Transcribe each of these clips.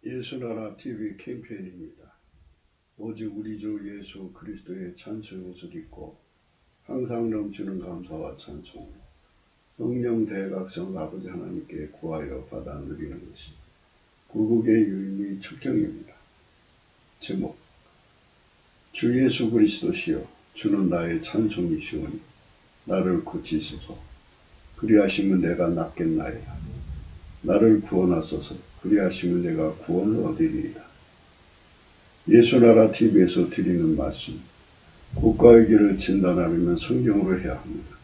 예수나라 TV 캠페인입니다. 오직 우리 주 예수 그리스도의 찬송의 옷을 입고 항상 넘치는 감사와 찬송, 성령 대각성 아버지 하나님께 구하여 받아 누리는 것이 구국의 유의미 축경입니다. 제목, 주 예수 그리스도시여 주는 나의 찬송이시오니 나를 고치소서. 그리하시면 내가 낫겠나이다. 나를 구원하소서. 그리하시면 내가 구원을 얻으리이다. 예수나라 TV에서 드리는 말씀, 국가의 길을 진단하려면 성경으로 해야 합니다.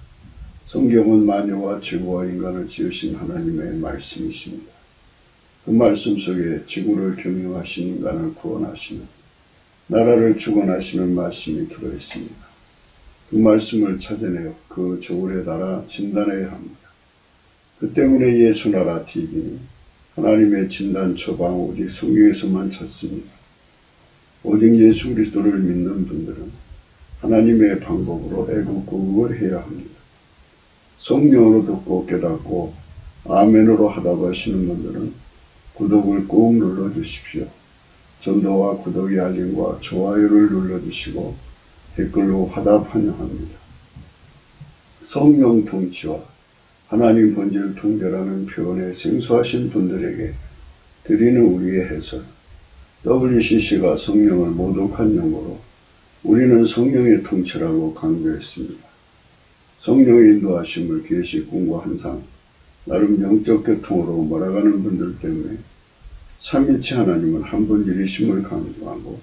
성경은 만유와 지구와 인간을 지으신 하나님의 말씀이십니다. 그 말씀 속에 지구를 경영하신 인간을 구원하시는, 나라를 주관하시는 말씀이 들어있습니다. 그 말씀을 찾아내어 그 저울의 나라 진단해야 합니다. 그 때문에 예수나라 TV는 하나님의 진단 처방 오직 성경에서만 찾습니다. 오직 예수 그리스도를 믿는 분들은 하나님의 방법으로 애국구국을 해야 합니다. 성령으로 듣고 깨닫고 아멘으로 하다고 하시는 분들은 구독을 꼭 눌러주십시오. 전도와 구독의 알림과 좋아요를 눌러주시고 댓글로 화답 환영합니다. 성령 통치와 하나님 본질 통제라는 표현에 생소하신 분들에게 드리는 우리의 해설, WCC가 성령을 모독한 용어로 우리는 성령의 통치라고 강조했습니다. 성령의 인도하심을 계시, 꿈과 환상, 나름 영적 교통으로 몰아가는 분들 때문에 삼위체 하나님은 한 본질이심을 강조하고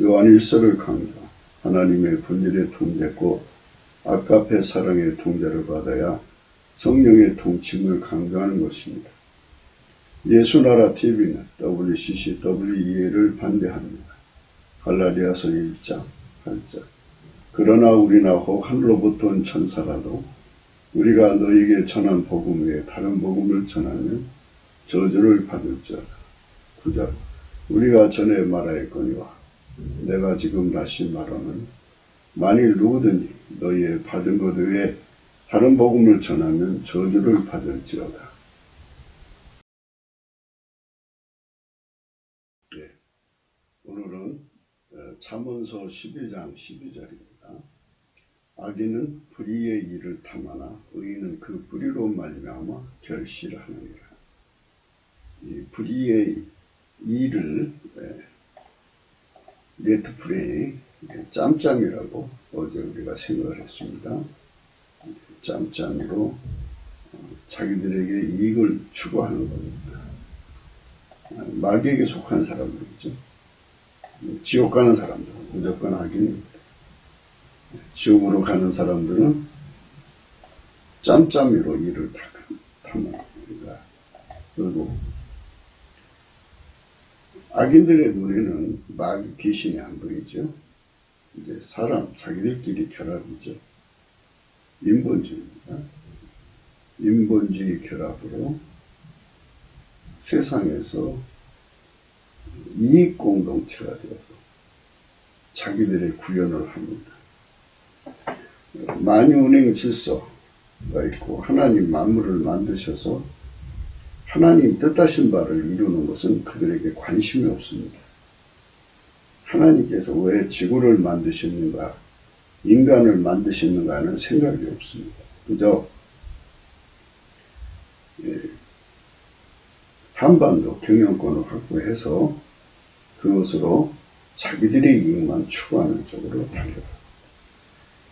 요한일서를 강조하고 하나님의 본질의 통제고 아까페 사랑의 통제를 받아야 성령의 통칭을 강조하는 것입니다. 예수나라 TV는 WCC, WEA를 반대합니다. 갈라디아서 1장 8절. 그러나 우리나 혹 하늘로부터 온 천사라도 우리가 너에게 전한 복음 외에 다른 복음을 전하면 저주를 받을지어다. 9절. 우리가 전에 말하였거니와 내가 지금 다시 말하는 만일 누구든지 너희의 받은 것 외에 다른 복음을 전하면 저주를 받을지어다. 네, 오늘은 잠언서 12장 12절입니다. 악인은 불의의 일을 탐하나 의인은 그 불의로 말미암아 결실을 하느니라. 이 불의의 일을 네트프레이 짬짬이라고 어제 우리가 생각을 했습니다. 짬짬이로 자기들에게 이익을 추구하는 겁니다. 마귀에게 속한 사람들이죠. 지옥 가는 사람들은 무조건 악인입니다. 지옥으로 가는 사람들은 짬짬이로 일을 탐합니다. 그리고 악인들의 눈에는 마귀 귀신이 안 보이죠. 이제 사람 자기들끼리 결합이죠. 인본주의입니다. 인본주의 결합으로 세상에서 이익 공동체가 되어서 자기들의 구현을 합니다. 만유운행 질서가 있고 하나님 만물을 만드셔서 하나님 뜻하신 바를 이루는 것은 그들에게 관심이 없습니다. 하나님께서 왜 지구를 만드셨는가, 인간을 만드셨는가 하는 생각이 없습니다. 그저 한반도 경영권을 확보해서 그것으로 자기들의 이익만 추구하는 쪽으로 달려요.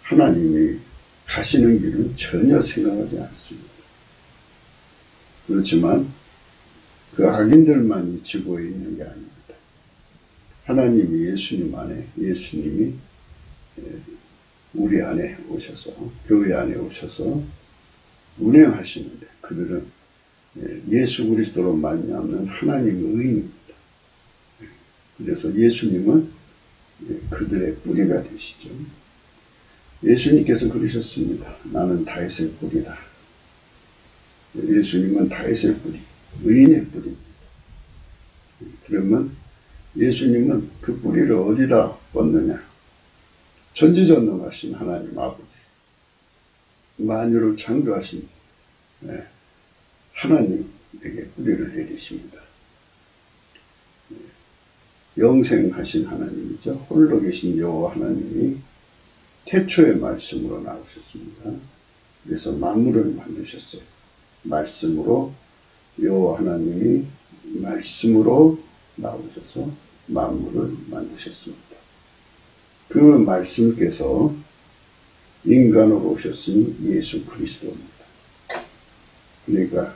하나님이 가시는 길은 전혀 생각하지 않습니다. 그렇지만 그 악인들만이 지구에 있는 게 아닙니다. 하나님이 예수님 안에, 예수님이 우리 안에 오셔서, 교회 안에 오셔서 운행하시는데 그들은 예수 그리스도로 말미암는 하나님의 의인입니다. 그래서 예수님은 그들의 뿌리가 되시죠. 예수님께서 그러셨습니다. 나는 다윗의 뿌리다. 예수님은 다윗의 뿌리, 의인의 뿌리입니다. 그러면 예수님은 그 뿌리를 어디다 뻗느냐? 전지전능하신 하나님 아버지, 만유를 창조하신 하나님에게 뿌리를 내리십니다. 영생하신 하나님이죠. 홀로 계신 여호와 하나님이 태초의 말씀으로 나오셨습니다. 그래서 만물을 만드셨어요. 말씀으로 여호와 하나님이 말씀으로 나오셔서 만물을 만드셨습니다. 그 말씀께서 인간으로 오셨으니 예수 그리스도입니다. 그러니까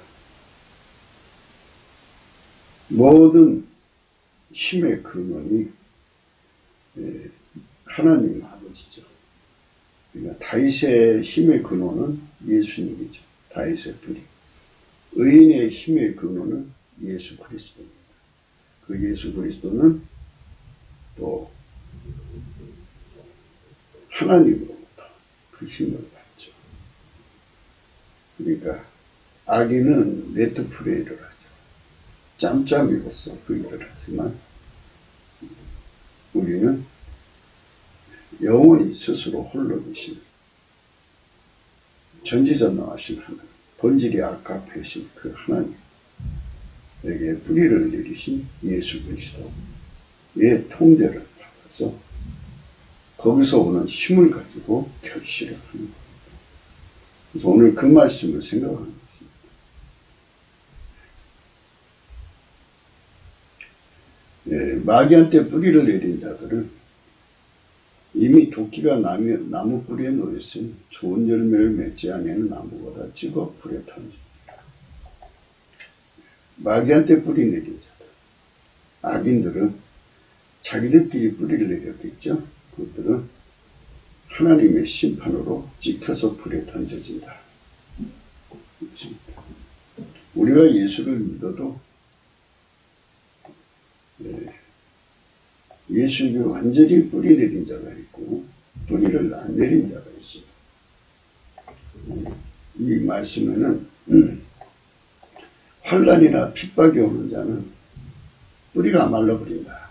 모든 힘의 근원이 하나님 아버지죠. 그러니까 다윗의 힘의 근원은 예수님이죠. 다윗의 뿌리. 의인의 힘의 근원은 예수 그리스도입니다. 그 예수 그리스도는 또 하나님으로부터 그 힘을 받죠. 그러니까 아기는 네트프레이를 하죠. 짬짬이로서 그 일을 하지만 우리는 영원히 스스로 홀로 계신 전지전능하신 하나님, 본질이 아까페신 그 하나님에게 뿌리를 내리신 예수 그리스도의 통제를 받아서 거기서 오는 힘을 가지고 결실을 하는 겁니다. 그래서 오늘 그 말씀을 생각하는 것입니다. 마귀한테 뿌리를 내린 자들은 이미 도끼가 나무 뿌리에 놓였으니 좋은 열매를 맺지 아니하는 나무보다 찍어 불에 던집니다. 마귀한테 뿌리 내린 자들, 악인들은 자기들끼리 뿌리를 내렸겠죠. 그들은 하나님의 심판으로 찍혀서 불에 던져진다. 우리가 예수를 믿어도 예수님이 완전히 뿌리 내린 자가 있고 뿌리를 안 내린 자가 있어요. 이 말씀에는 환난이나 핍박이 오는 자는 뿌리가 말라버린다.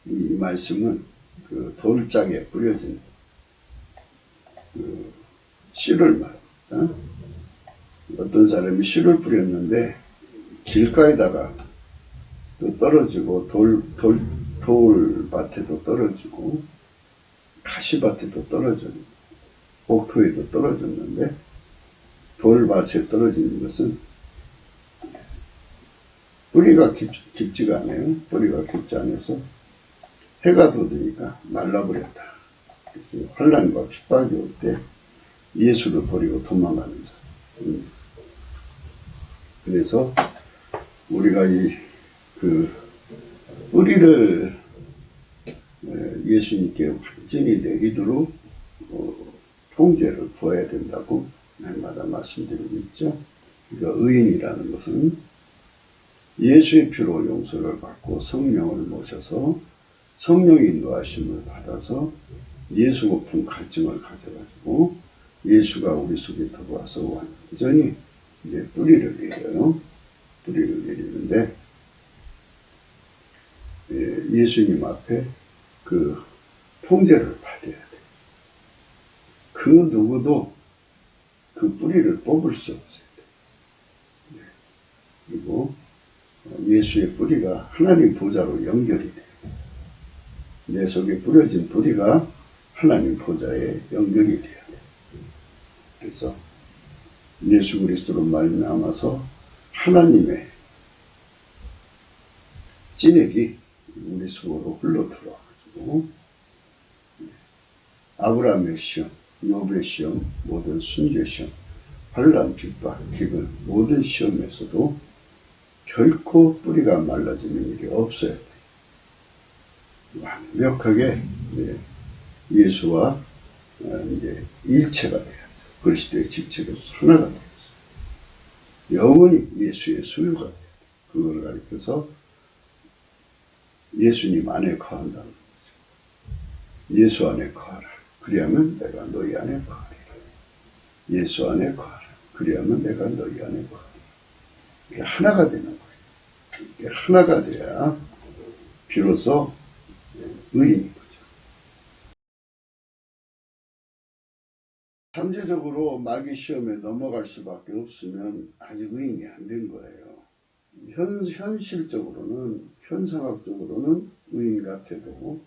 이 말씀은 그 돌짝에 뿌려진 그 씨를 말합니다. 어떤 사람이 씨를 뿌렸는데 길가에다가 또 떨어지고 돌밭에도 떨어지고 가시밭에도 떨어지고 복토에도 떨어졌는데 돌밭에 떨어지는 것은 뿌리가 깊지가 않아요. 뿌리가 깊지 않아서 해가 돋으니까 말라버렸다. 그래서 환난과 핍박이 올 때 예수를 버리고 도망가는 사람. 그래서 우리가 그 뿌리를 예수님께 완전히 내리도록 통제를 부어야 된다고 날마다 말씀드리고 있죠. 그러니까 의인이라는 것은 예수의 피로 용서를 받고 성령을 모셔서 성령의 인도하심을 받아서 예수 높은 갈증을 가져가지고 예수가 우리 속에 들어와서 완전히 이제 뿌리를 내려요. 뿌리를 내리는데 예수님 앞에 그 통제를 받아야 돼. 그 누구도 그 뿌리를 뽑을 수 없어요. 그리고 예수의 뿌리가 하나님 보좌로 연결이 돼요. 내 속에 뿌려진 뿌리가 하나님 보좌에 연결이 돼야 돼요. 그래서 예수 그리스도로 말미암아서 하나님의 찐액이 우리 속으로 흘러 들어와가지고 아브라함의 시험, 욥의 시험, 모든 순교 시험, 환난, 핍박, 기근 모든 시험에서도 결코 뿌리가 말라지는 일이 없어야 돼요. 완벽하게 예수와 이제 일체가 돼야죠. 그리스도의 직책에서 하나가 되었어요. 영원히 예수의 소유가 돼요. 그걸 가리켜서 예수님 안에 거한다는 거죠. 예수 안에 거하라. 그리하면 내가 너희 안에 거하리라. 예수 안에 거하라. 그리하면 내가 너희 안에 거하리라. 이게 하나가 되는 거예요. 이게 하나가 돼야 비로소 의인인 거죠. 잠재적으로 마귀 시험에 넘어갈 수밖에 없으면 아직 의인이 안 된 거예요. 현실적으로는, 현상학적으로는 의인 같아도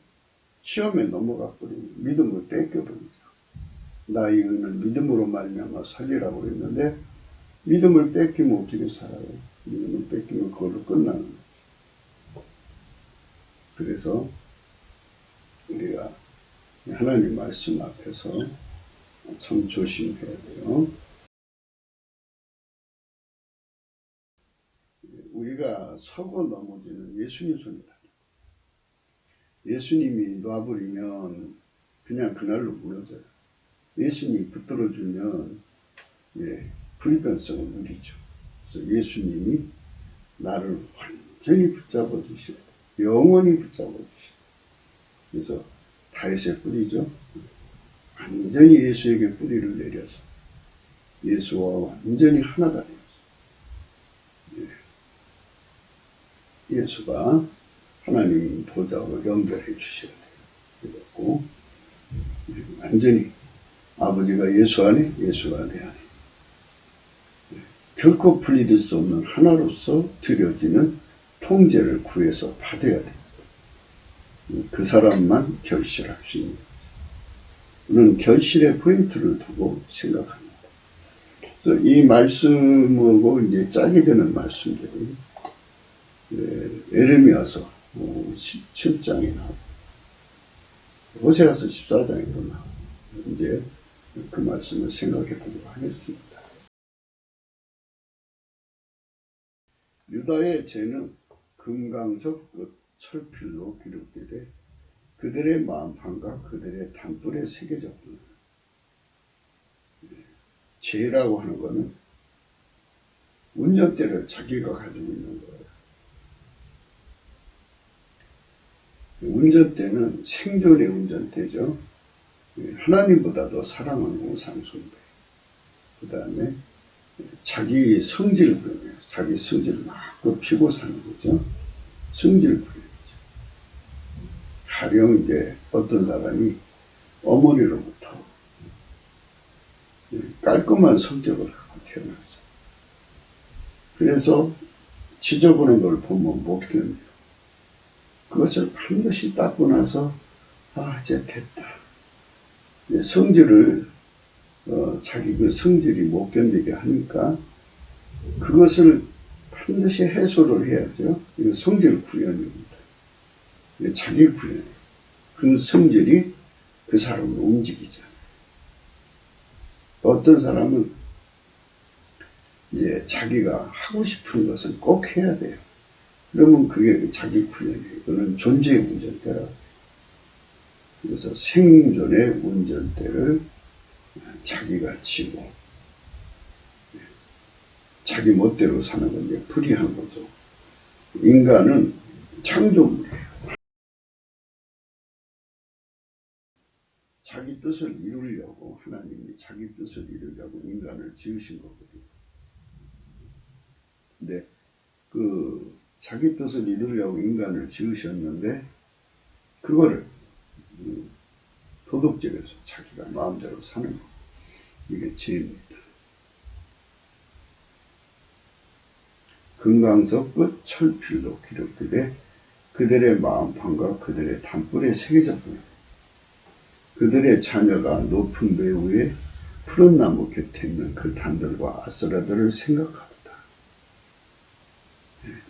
시험에 넘어가 버리면 믿음을 뺏겨버리죠. 나의 의는 믿음으로 말미암아 살리라고 그랬는데 믿음을 뺏기면 어떻게 살아요? 믿음을 뺏기면 그걸로 끝나는 거죠. 그래서 우리가 하나님 말씀 앞에서 참 조심해야 돼요. 우리가 서고 넘어지는 예수님 손이다. 예수님이 놔버리면 그냥 그날로 무너져요. 예수님이 붙들어주면 불변성을 누리죠. 그래서 예수님이 나를 완전히 붙잡아 주셔야 돼요. 영원히 붙잡아 주셔야 돼요. 그래서 다윗의 뿌리죠. 완전히 예수에게 뿌리를 내려서 예수와 완전히 하나가 돼요. 예수가 하나님 보좌로 연결해 주셔야 돼요. 그리고 완전히 아버지가 예수 안에, 예수가 내 안에 결코 분리될 수 없는 하나로서 드려지는 통제를 구해서 받아야 돼요. 그 사람만 결실할 수 있는 거죠. 우리는 결실의 포인트를 두고 생각합니다. 그래서 이 말씀하고 이제 짝이 되는 말씀들이 에레미야서 17장에 나오고 호세아서 14장에도 나오고 이제 그 말씀을 생각해 보도록 하겠습니다. 유다의 죄는 금강석 끝 철필로 기록되되 그들의 마음판과 그들의 단불에 새겨졌구나. 죄라고 하는 것은 운전대를 자기가 가지고 있는 거예요. 운전대는 생존의 운전대죠. 하나님보다도 사랑하는 우상숭배. 그 다음에 자기 성질 부려요. 자기 성질을 막 피고 사는 거죠. 성질 부려요. 가령 이제 어떤 사람이 어머니로부터 깔끔한 성격을 갖고 태어났어요. 그래서 지저분한 걸 보면 못 견뎌요. 그것을 반드시 닦고 나서 이제 됐다. 성질을 자기 그 성질이 못 견디게 하니까 그것을 반드시 해소를 해야죠. 이거 성질 구현입니다. 자기 구현. 그 성질이 그 사람을 움직이잖아요. 어떤 사람은 이제 자기가 하고 싶은 것은 꼭 해야 돼요. 그러면 그게 자기 구현이에요. 그거는 존재의 운전대라고. 그래서 생존의 운전대를 자기가 지고 자기 멋대로 사는 건 이제 불의한 거죠. 인간은 창조물이에요. 자기 뜻을 이루려고 하나님이 자기 뜻을 이루려고 인간을 지으신 거거든요. 근데 그 자기 뜻을 이루려고 인간을 지으셨는데 그거를 도둑질해서 자기가 마음대로 사는 거. 이게 죄입니다. 금강석 끝 철필로 기록되되 그들의 마음판과 그들의 단불에 새겨졌구나. 그들의 자녀가 높은 배 위에 푸른 나무 곁에 있는 그 단들과 아스라들을 생각하다.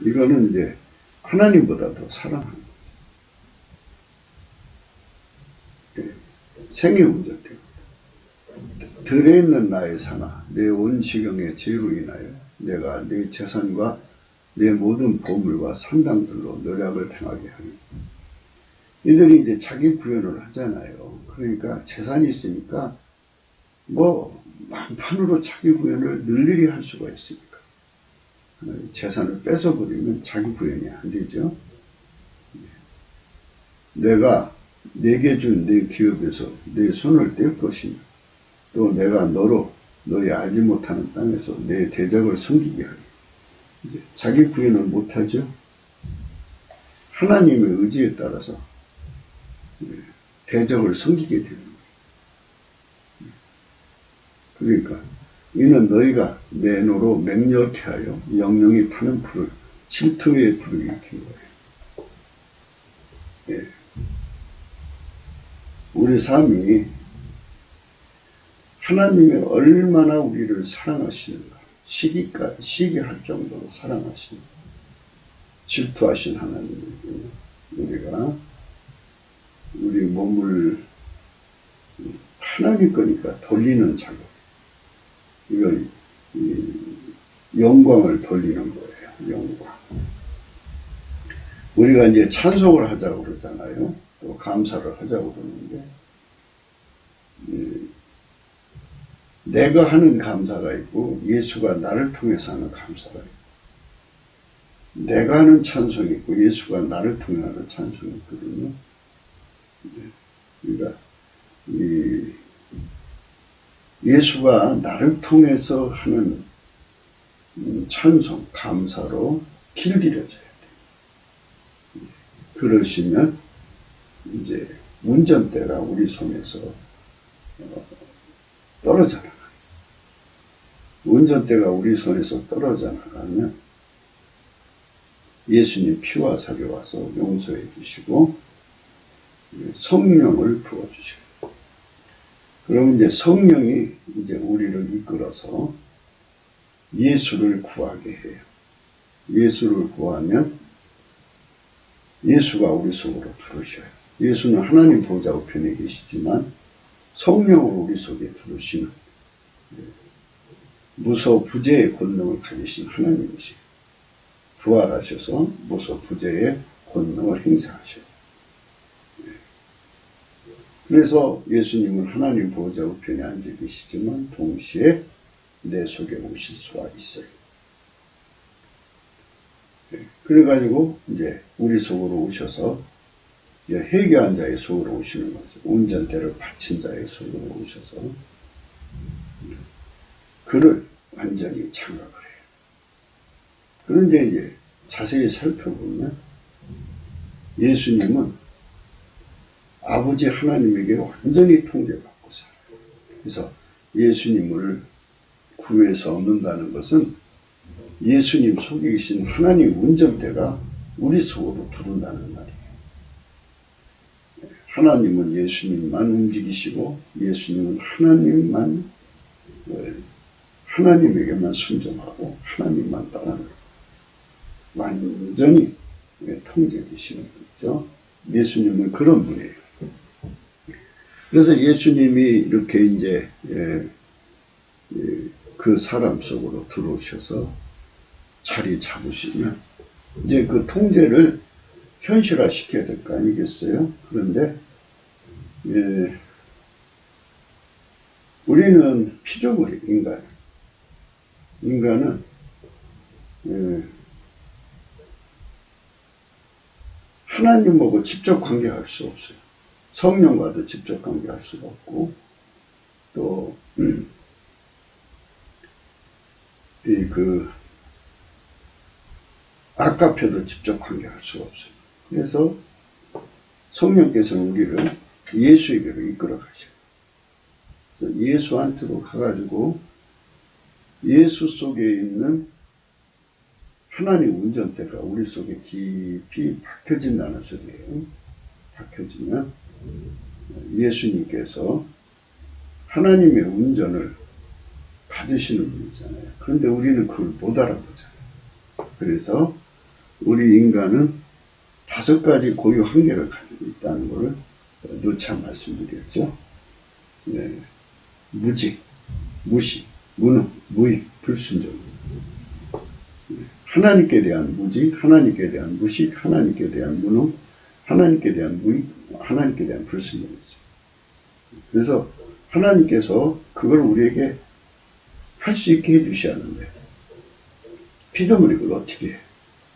이거는 이제 하나님보다 더 사랑하는 거죠. 생의 문제입니다. 들에 있는 나의 산아, 내 온 지경의 죄로 인하여 내가 내 재산과 내 모든 보물과 산당들로 노력을 당하게 하니. 이들이 이제 자기 구현을 하잖아요. 그러니까 재산이 있으니까 만판으로 자기 구현을 늘리리 할 수가 있으니까. 재산을 뺏어버리면 자기 구현이 안 되죠. 내가 내게 준 내 기업에서 내 손을 뗄 것이며 또 내가 너희 알지 못하는 땅에서 내 대적을 섬기게 하리. 이제 자기 구현을 못하죠. 하나님의 의지에 따라서 대적을 섬기게 되는 거예요. 그러니까 이는 너희가 내 노로 맹렬케 하여 영영이 타는 풀을 질투에 불이익힌 거예요. 예. 우리 삶이 하나님이 얼마나 우리를 사랑하시는가, 시기할 정도로 사랑하시는 질투하신 하나님에게 우리가 우리 몸을 하나님 거니까 돌리는 작업, 이걸 영광을 돌리는 거예요. 영광. 우리가 이제 찬송을 하자고 그러잖아요. 또 감사를 하자고 그러는데, 내가 하는 감사가 있고 예수가 나를 통해서 하는 감사가 있고, 내가 하는 찬송이 있고 예수가 나를 통해 하는 찬송이 있거든요. 그러니까 예수가 나를 통해서 하는 찬송, 감사로 길들여져야 돼요. 그러시면 이제 운전대가 우리 손에서 떨어져 나가요. 운전대가 우리 손에서 떨어져 나가면 예수님 피와 살이 와서 용서해 주시고 성령을 부어주시고, 그러면 이제 성령이 이제 우리를 이끌어서 예수를 구하게 해요. 예수를 구하면 예수가 우리 속으로 들어오셔요. 예수는 하나님 보좌 우편에 계시지만 성령으로 우리 속에 들어오시는 무서 부재의 권능을 가지신 하나님이시죠. 부활하셔서 무서 부재의 권능을 행사하셔요. 그래서 예수님은 하나님 보좌 우편에 앉아 계시지만 동시에 내 속에 오실 수가 있어요. 그래가지고 이제 우리 속으로 오셔서 이제 회개한 자의 속으로 오시는 거죠. 운전대를 바친 자의 속으로 오셔서 그를 완전히 창각을 해요. 그런데 이제 자세히 살펴보면 예수님은 아버지 하나님에게 완전히 통제받고 살아요. 그래서 예수님을 구해서 얻는다는 것은 예수님 속에 계신 하나님 운전대가 우리 속으로 들어온다는 말이에요. 하나님은 예수님만 움직이시고 예수님은 하나님에게만 순종하고 하나님만 따르는 완전히 통제되시는 거죠. 예수님은 그런 분이에요. 그래서 예수님이 이렇게 이제 그 사람 속으로 들어오셔서 자리 잡으시면 이제 그 통제를 현실화 시켜야 될 거 아니겠어요? 그런데 우리는 피조물이 인간은 하나님하고 직접 관계할 수 없어요. 성령과도 직접 관계할 수가 없고, 또 아까표도 직접 관계할 수가 없어요. 그래서 성령께서는 우리를 예수에게로 이끌어 가셔요. 그래서 예수한테로 가가지고 예수 속에 있는 하나님 운전대가 우리 속에 깊이 박혀진다는 소리예요. 박혀지면 예수님께서 하나님의 운전을 받으시는 분이잖아요. 그런데 우리는 그걸 못 알아보잖아요. 그래서 우리 인간은 5가지 고유 한계를 가지고 있다는 것을 누차 말씀드렸죠. 무직, 무시, 무능, 무익, 불순종. 하나님께 대한 무직, 하나님께 대한 무식, 하나님께 대한 무능, 하나님께 대한 무익, 하나님께 대한 불순종이 있어요. 그래서 하나님께서 그걸 우리에게 할 수 있게 해주셔야 하는데 피조물이 그걸 어떻게 해?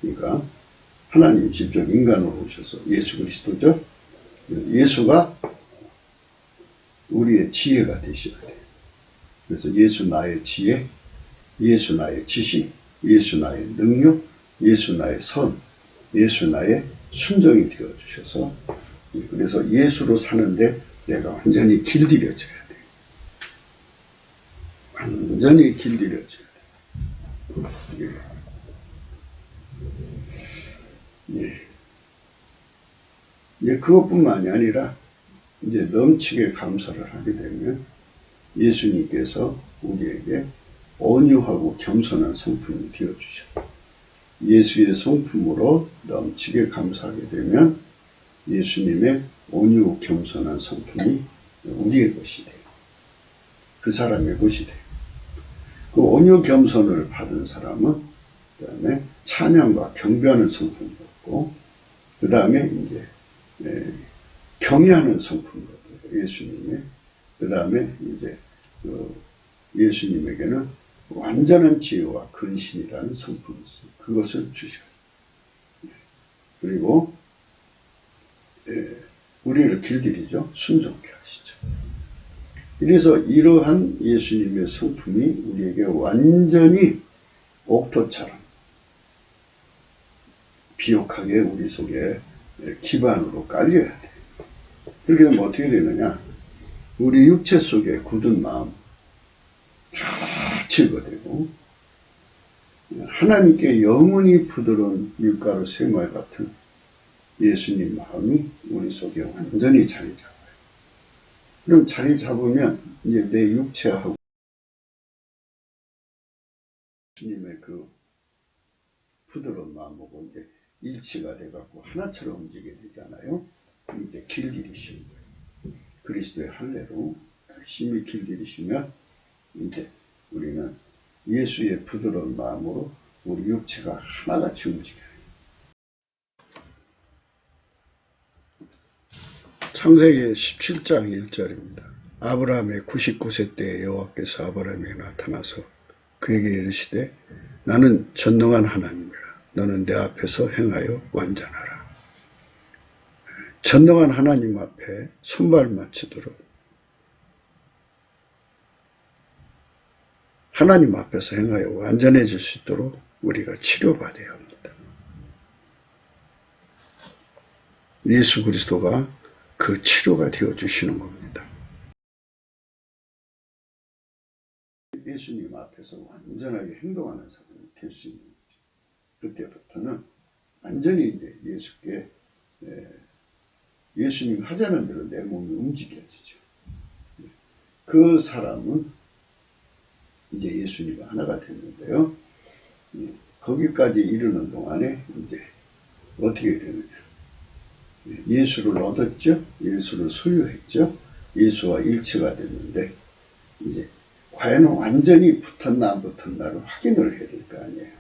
그러니까 하나님 직접 인간으로 오셔서 예수 그리스도죠. 예수가 우리의 지혜가 되셔야 돼요. 그래서 예수 나의 지혜, 예수 나의 지식, 예수 나의 능력, 예수 나의 선, 예수 나의 순종이 되어주셔서, 그래서 예수로 사는데 내가 완전히 길들여져야 돼요. 완전히 길들여져야 돼요. 예. 이제 그것뿐만이 아니라 이제 넘치게 감사를 하게 되면 예수님께서 우리에게 온유하고 겸손한 성품이 되어주셨다. 예수의 성품으로 넘치게 감사하게 되면 예수님의 온유 겸손한 성품이 우리의 것이 돼요. 그 사람의 것이 돼요. 그 온유 겸손을 받은 사람은 그 다음에 찬양과 경배하는 성품이 없고 그 다음에 이제 경외하는 성품이 없어요. 예수님의 그 다음에 이제 예수님에게는 완전한 지혜와 근신이라는 성품이 있어요. 그것을 주셔요. 그리고 우리를 길들이죠. 순종케 하시죠. 그래서 이러한 예수님의 성품이 우리에게 완전히 옥토처럼 비옥하게 우리 속에 기반으로 깔려야 돼요. 그렇게 되면 어떻게 되느냐? 우리 육체 속에 굳은 마음 다 제거되고 하나님께 영원히 부드러운 밀가루 생활 같은 예수님 마음이 우리 속에 완전히 자리 잡아요. 그럼 자리 잡으면 이제 내 육체하고 예수님의 그 부드러운 마음하고 이제 일치가 돼갖고 하나처럼 움직이게 되잖아요. 이제 길들이시는 거예요. 그리스도의 할례로 열심히 길들이시면 이제 우리는 예수의 부드러운 마음으로 우리 육체가 하나같이 움직여요. 창세기 17장 1절입니다. 아브라함의 99세 때에 여호와께서 아브라함에게 나타나서 그에게 이르시되 나는 전능한 하나님이라. 너는 내 앞에서 행하여 완전하라. 전능한 하나님 앞에 손발 맞추도록 하나님 앞에서 행하여 완전해질 수 있도록 우리가 치료받아야 합니다. 예수 그리스도가 그 치료가 되어주시는 겁니다. 예수님 앞에서 완전하게 행동하는 사람이 될 수 있는 거죠. 그때부터는 완전히 이제 예수께 예수님 하자는 대로 내 몸이 움직여지죠. 그 사람은 이제 예수님과 하나가 됐는데요. 거기까지 이르는 동안에 이제 어떻게 되느냐. 예수를 얻었죠. 예수를 소유했죠. 예수와 일체가 됐는데 이제 과연 완전히 붙었나 안 붙었나를 확인을 해야 될 거 아니에요.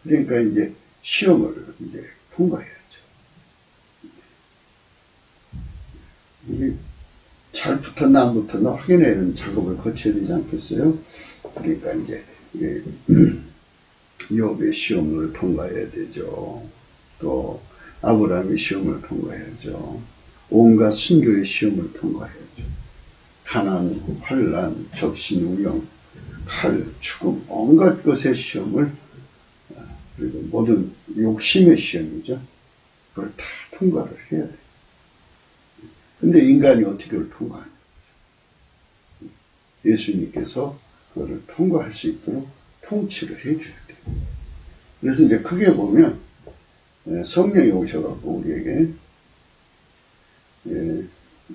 그러니까 이제 시험을 이제 통과해야죠. 이게 잘 붙었나 안 붙었나 확인해야 되는 작업을 거쳐야 되지 않겠어요? 그러니까 이제 욥의 시험을 통과해야 되죠. 또 아브라함의 시험을 통과해야죠. 온갖 순교의 시험을 통과해야죠. 가난, 환난, 적신, 우영, 칼, 죽음, 온갖 것의 시험을 그리고 모든 욕심의 시험이죠. 그걸 다 통과를 해야 돼요. 근데 인간이 어떻게 그걸 통과하냐. 예수님께서 그거를 통과할 수 있도록 통치를 해줘야 돼요. 그래서 이제 크게 보면 성령이 오셔갖고 우리에게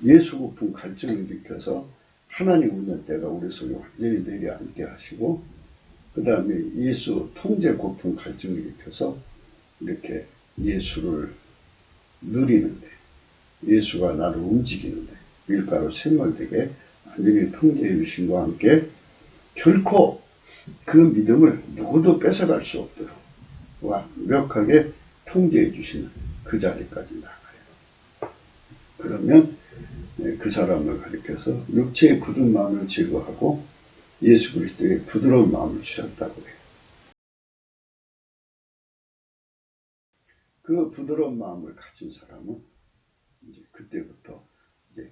예수 고품 갈증을 일으켜서 하나님 운전대가 우리 속에 완전히 내려앉게 하시고 그 다음에 예수 통제 고품 갈증을 일으켜서 이렇게 예수를 누리는데 예수가 나를 움직이는데 밀가루 생활되게 완전히 통제해 주신 것과 함께 결코 그 믿음을 누구도 뺏어갈 수 없도록 완벽하게 통제해 주시는 그 자리까지 나가요. 그러면 그 사람을 가리켜서 육체의 굳은 마음을 제거하고 예수 그리스도의 부드러운 마음을 주셨다고 해요. 그 부드러운 마음을 가진 사람은 이제 그때부터 이제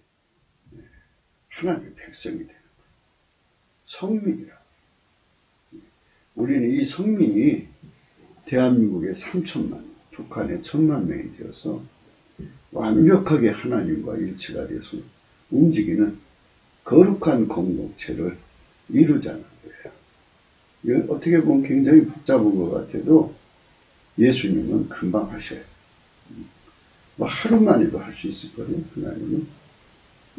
하나님의 백성이 되는 거예요. 성민이라고. 우리는 이 성민이 대한민국의 3천만, 북한의 1,000만 명이 되어서 완벽하게 하나님과 일치가 돼서 움직이는 거룩한 공동체를 이루자는 거예요. 이건 어떻게 보면 굉장히 복잡한 것 같아도 예수님은 금방 하셔요. 뭐 하루 만에도 할 수 있을 거예요. 하나님은.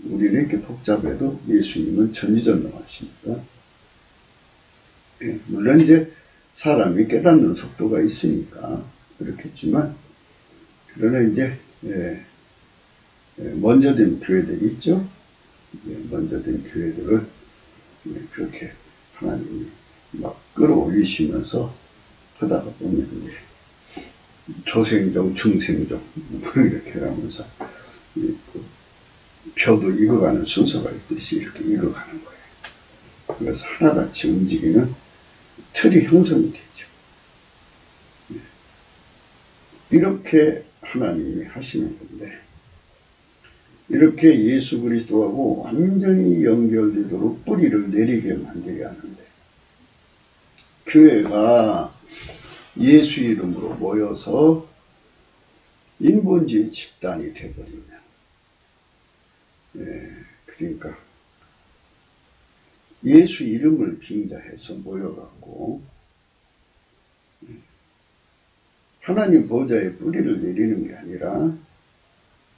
우리는 이렇게 복잡해도 예수님은 전지전능하시니까. 예, 물론 이제 사람이 깨닫는 속도가 있으니까 그렇겠지만, 그러나 이제 먼저 된 교회들이 있죠. 먼저 된 교회들을 그렇게 하나님이 막 끌어올리시면서 하다가 보면 이제 조생종, 중생종 이렇게 하면서 표도 익어가는 순서가 있듯이 이렇게 익어가는 거예요. 그래서 하나같이 움직이는 틀이 형성이 되죠. 이렇게 하나님이 하시는 건데, 이렇게 예수 그리스도하고 완전히 연결되도록 뿌리를 내리게 만들어야 하는데, 교회가 예수 이름으로 모여서 인본주의 집단이 되어버리면, 그러니까 예수 이름을 빙자해서 모여갖고 하나님 보좌에 뿌리를 내리는 게 아니라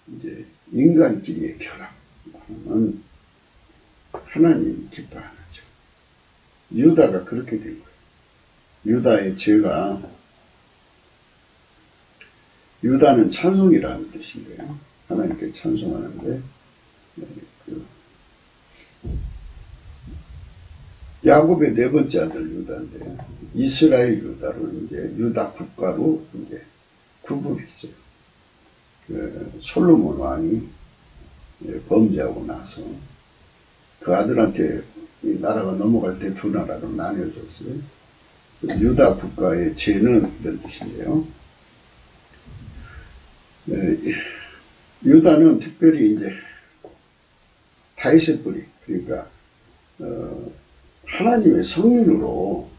이제 인간끼리의 결합하는 하나님 기뻐하죠. 유다가 그렇게 된 거예요. 유다의 죄가, 유다는 찬송이라는 뜻인데요. 하나님께 찬송하는데, 야곱의 네 번째 아들 유다인데, 이스라엘 유다로 이제 유다 국가로 이제 구분했어요. 솔로몬 왕이 범죄하고 나서 그 아들한테 이 나라가 넘어갈 때 두 나라로 나뉘어졌어요. 유다 국가의 죄는 이런 뜻인데요. 유다는 특별히 이제 다윗의 뿌리, 그러니까 하나님의 성민으로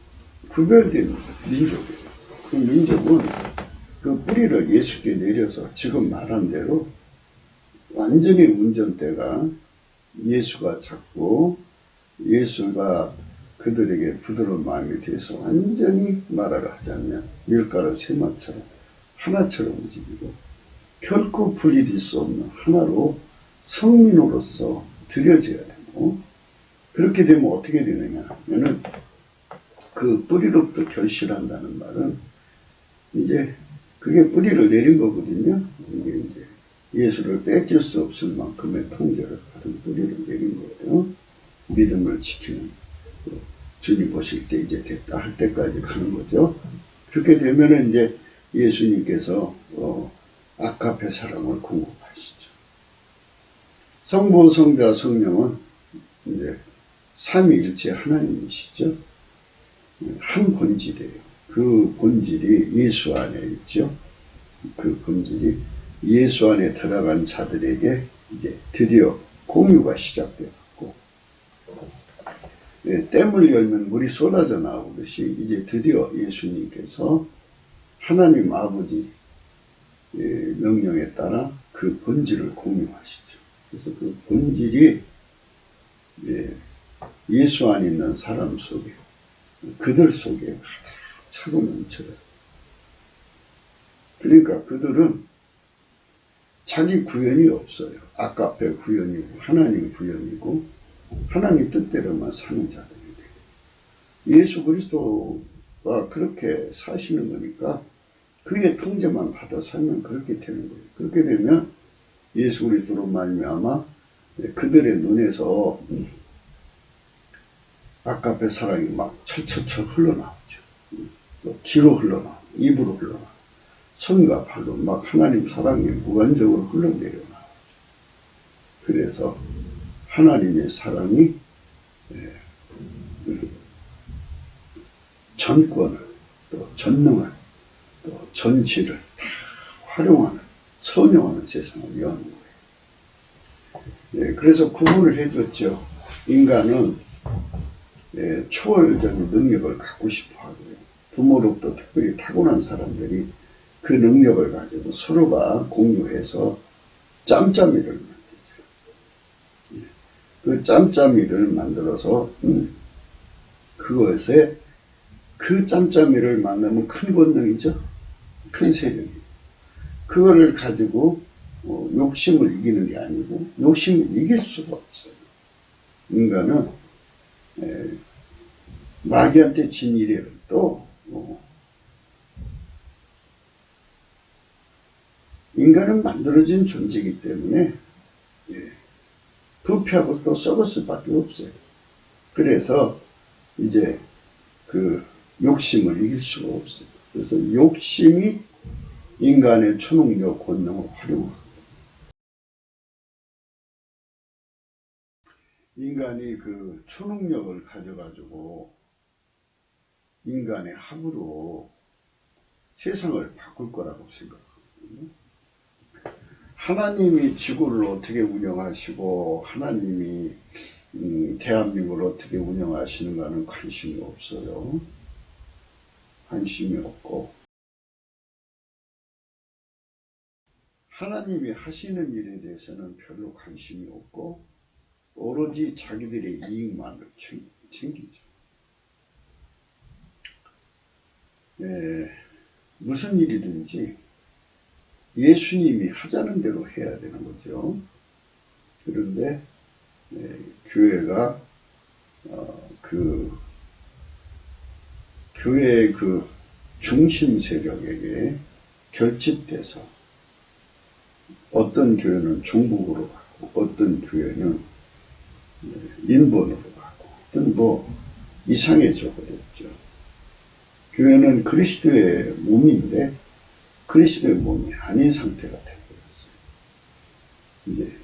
구별된 민족이에요. 그 민족은 그 뿌리를 예수께 내려서 지금 말한 대로 완전히 운전대가 예수가 잡고 예수가 그들에게 부드러운 마음이 돼서 완전히 말하라 하자면 밀가루 세마처럼 하나처럼 움직이고 결코 분리될 수 없는 하나로 성민으로서 드려져야 되고, 그렇게 되면 어떻게 되느냐 하면은 그 뿌리로부터 결실한다는 말은 이제 그게 뿌리를 내린 거거든요. 이게 이제 예수를 뺏길 수 없을 만큼의 통제를 받은 뿌리를 내린 거예요. 믿음을 지키는, 주님 보실 때 이제 됐다 할 때까지 가는 거죠. 그렇게 되면은 이제 예수님께서 아카페 사랑을 공급하시죠. 성부, 성자, 성령은 이제 삼위일체 하나님이시죠. 한 본질이에요. 그 본질이 예수 안에 있죠. 그 본질이 예수 안에 들어간 자들에게 이제 드디어 공유가 시작되었고, 댐을 열면 물이 쏟아져 나오듯이 이제 드디어 예수님께서 하나님 아버지 명령에 따라 그 본질을 공유하시죠. 그래서 그 본질이 예수 안에 있는 사람 속에, 그들 속에 가득 차고 넘쳐요. 그러니까 그들은 자기 구현이 없어요. 아카페 구현이고 하나님 구현이고 하나님 뜻대로만 사는 자들이 돼요. 예수 그리스도가 그렇게 사시는 거니까 그의 통제만 받아 살면 그렇게 되는 거예요. 그렇게 되면 예수 그리스도로 말미암아 그들의 눈에서 아카페 사랑이 막 철철철 흘러나오죠. 또 귀로 흘러나오고 입으로 흘러나오고 손과 발로 막 하나님 사랑이 무한적으로 흘러내려나오죠. 그래서 하나님의 사랑이 전권을, 또 전능을, 또 전치를 다 활용하는, 선용하는 세상을 여는 거예요. 그래서 구분을 해줬죠. 인간은 초월적인 능력을 갖고 싶어 하고요. 부모로부터 특별히 타고난 사람들이 그 능력을 가지고 서로가 공유해서 짬짬이를 만들죠. 그 짬짬이를 만들어서 그것에 그 짬짬이를 만나면 큰 권능이죠. 큰 세력이. 그거를 가지고 욕심을 이기는 게 아니고 욕심을 이길 수가 없어요. 인간은 마귀한테 진 이래도 인간은 만들어진 존재이기 때문에 부패하고 또 썩을 수밖에 없어요. 그래서 이제 그 욕심을 이길 수가 없어요. 그래서 욕심이 인간의 초능력 권능을 활용합니다. 인간이 그 초능력을 가져가지고 인간의 합으로 세상을 바꿀 거라고 생각하거든요. 하나님이 지구를 어떻게 운영하시고 하나님이 대한민국을 어떻게 운영하시는가는 관심이 없어요. 관심이 없고 하나님이 하시는 일에 대해서는 별로 관심이 없고 오로지 자기들의 이익만을 챙기죠. 무슨 일이든지 예수님이 하자는 대로 해야 되는 거죠. 그런데 교회가 교회의 그 중심 세력에게 결집돼서 어떤 교회는 종북으로 가고 어떤 교회는 인본으로 가고 어떤 이상해져 버렸죠. 교회는 그리스도의 몸인데 그리스도의 몸이 아닌 상태가 되어버렸어요. 이제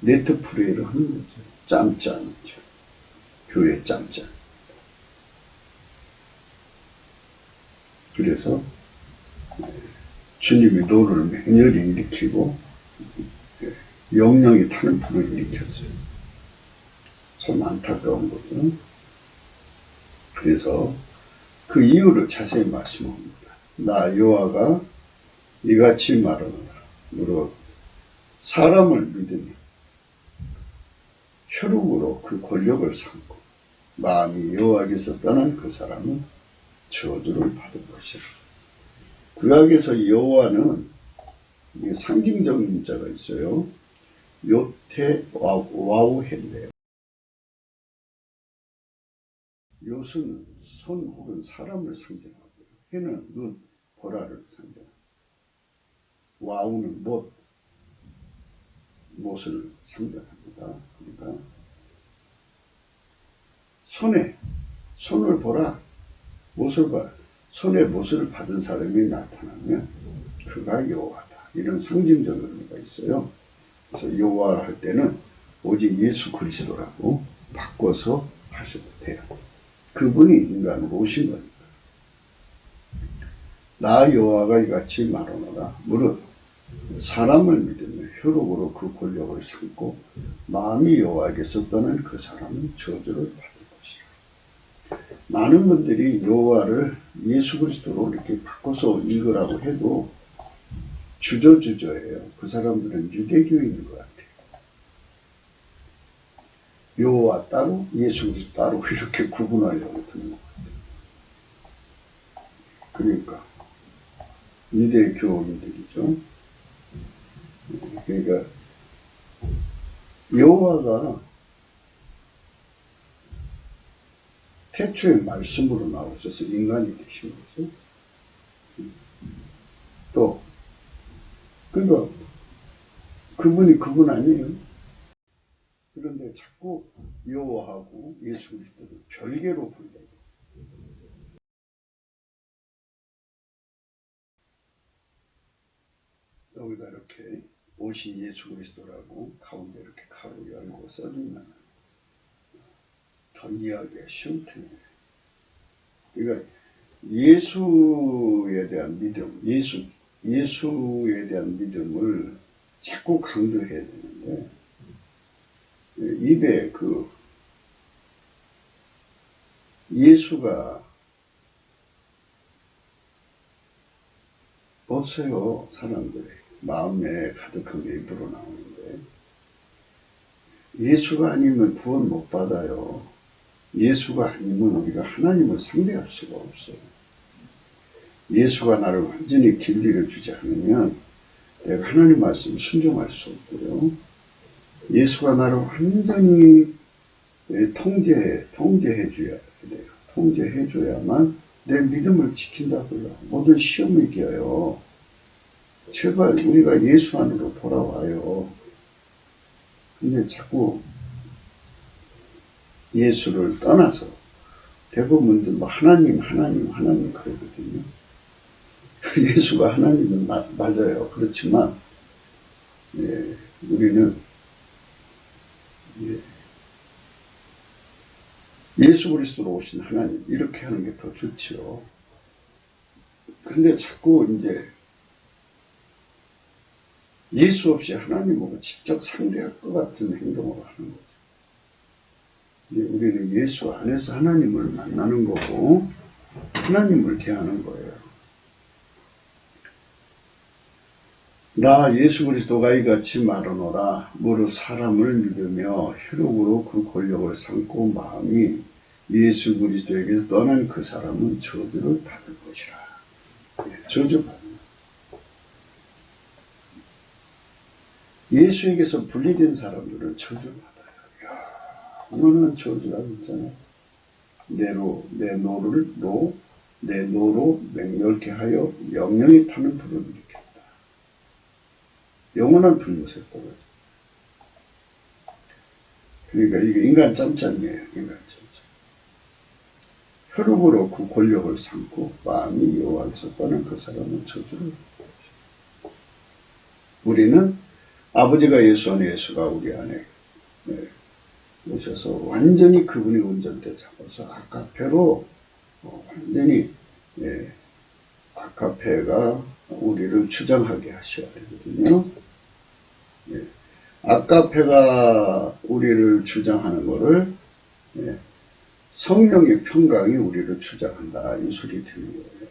네트플레이를 하는 거죠. 짬짜죠. 교회 짬짜. 그래서 주님이 노를 맹렬히 일으키고 영령이 타는 불을 일으켰어요. 참 안타까운 거죠. 그래서 그 이유를 자세히 말씀합니다. 나 여호와가 이같이 말하노라. 무릇 사람을 믿으며 혈육으로 그 권력을 삼고 마음이 여호와께서 떠난 그 사람은 저주를 받을 것이라. 구약에서 여호와는 상징적인 자가 있어요. 요테 와우헨데요. 요수는 손 혹은 사람을 상징하고요. 해는 눈, 보라를 상징합니다. 와우는 못을 상징합니다. 그러니까 손을 보라, 못을 봐. 손에 못을 받은 사람이 나타나면 그가 여호와다. 이런 상징적인 의미가 있어요. 그래서 여호와를 할 때는 오직 예수 그리스도라고 바꿔서 하셔도 돼요. 그분이 인간으로 오신 거니까. 나 여호와가 이같이 말하노라. 무릇 사람을 믿으며 혈육으로 그 권력을 삼고 마음이 여호와에게서 떠난 그 사람은 저주를 받을 것이라. 많은 분들이 여호와를 예수 그리스도로 이렇게 바꿔서 읽으라고 해도 주저주저해요. 그 사람들은 유대교인인 것 같아요. 여호와 따로 예수 그리스도 따로 이렇게 구분하려고 드는 것 같아요. 그러니까 유대교인들이죠. 그러니까 여호와가 태초에 말씀으로 나오셔서 인간이 되신 거죠. 또 그러니까 그분이 그분 아니에요. 그런데 자꾸 여호와하고 예수 그리스도를 별개로 본다고. 여기다 이렇게 옷이 예수 그리스도라고 가운데 이렇게 가로 열고 써주면 더 이해하기가 쉬울 텐데. 그러니까 예수에 대한 믿음, 예수에 대한 믿음을 자꾸 강조해야 되는데 입에 예수가 없어요. 사람들의 마음에 가득한 게 입으로 나오는데 예수가 아니면 구원 못 받아요. 예수가 아니면 우리가 하나님을 상대할 수가 없어요. 예수가 나를 완전히 길들여 주지 않으면 내가 하나님 말씀 순종할 수 없고요. 예수가 나를 완전히 통제해 줘야 돼요. 통제해 줘야만 내 믿음을 지킨다고요. 모든 시험을 이겨요. 제발 우리가 예수 안으로 돌아와요. 근데 자꾸 예수를 떠나서 대부분들 뭐 하나님 그러거든요. 예수가 하나님은 맞아요. 그렇지만 우리는 예수 그리스도로 오신 하나님 이렇게 하는 게 더 좋지요. 근데 자꾸 이제 예수 없이 하나님하고 직접 상대할 것 같은 행동을 하는 거죠. 우리는 예수 안에서 하나님을 만나는 거고 하나님을 대하는 거예요. 나 예수 그리스도가 이같이 말하노라. 무릇 사람을 믿으며 혈육으로 그 권력을 삼고 마음이 예수 그리스도에게서 떠난 그 사람은 저주를 받을 것이라. 저주받는. 예수에게서 분리된 사람들은 저주받아요. 이거는 저주가 있잖아요. 내 노로 맹렬케 하여 영영이 타는 불을 일으켰다. 영원한 불못에 떨어져. 그러니까 이게 인간 짬짬이에요. 인간 짬짬. 혈육으로 그 권력을 삼고 마음이 여호와께서 떠난 그 사람은 저주를 받죠. 우리는 아버지가 예수 안에 예수가 우리 안에 오셔서 완전히 그분이 운전대 잡아서 아카페로 완전히 아카페가 우리를 주장하게 하셔야 되거든요. 아카페가 우리를 주장하는 거를 성령의 평강이 우리를 주장한다 이 소리 듣는 거예요.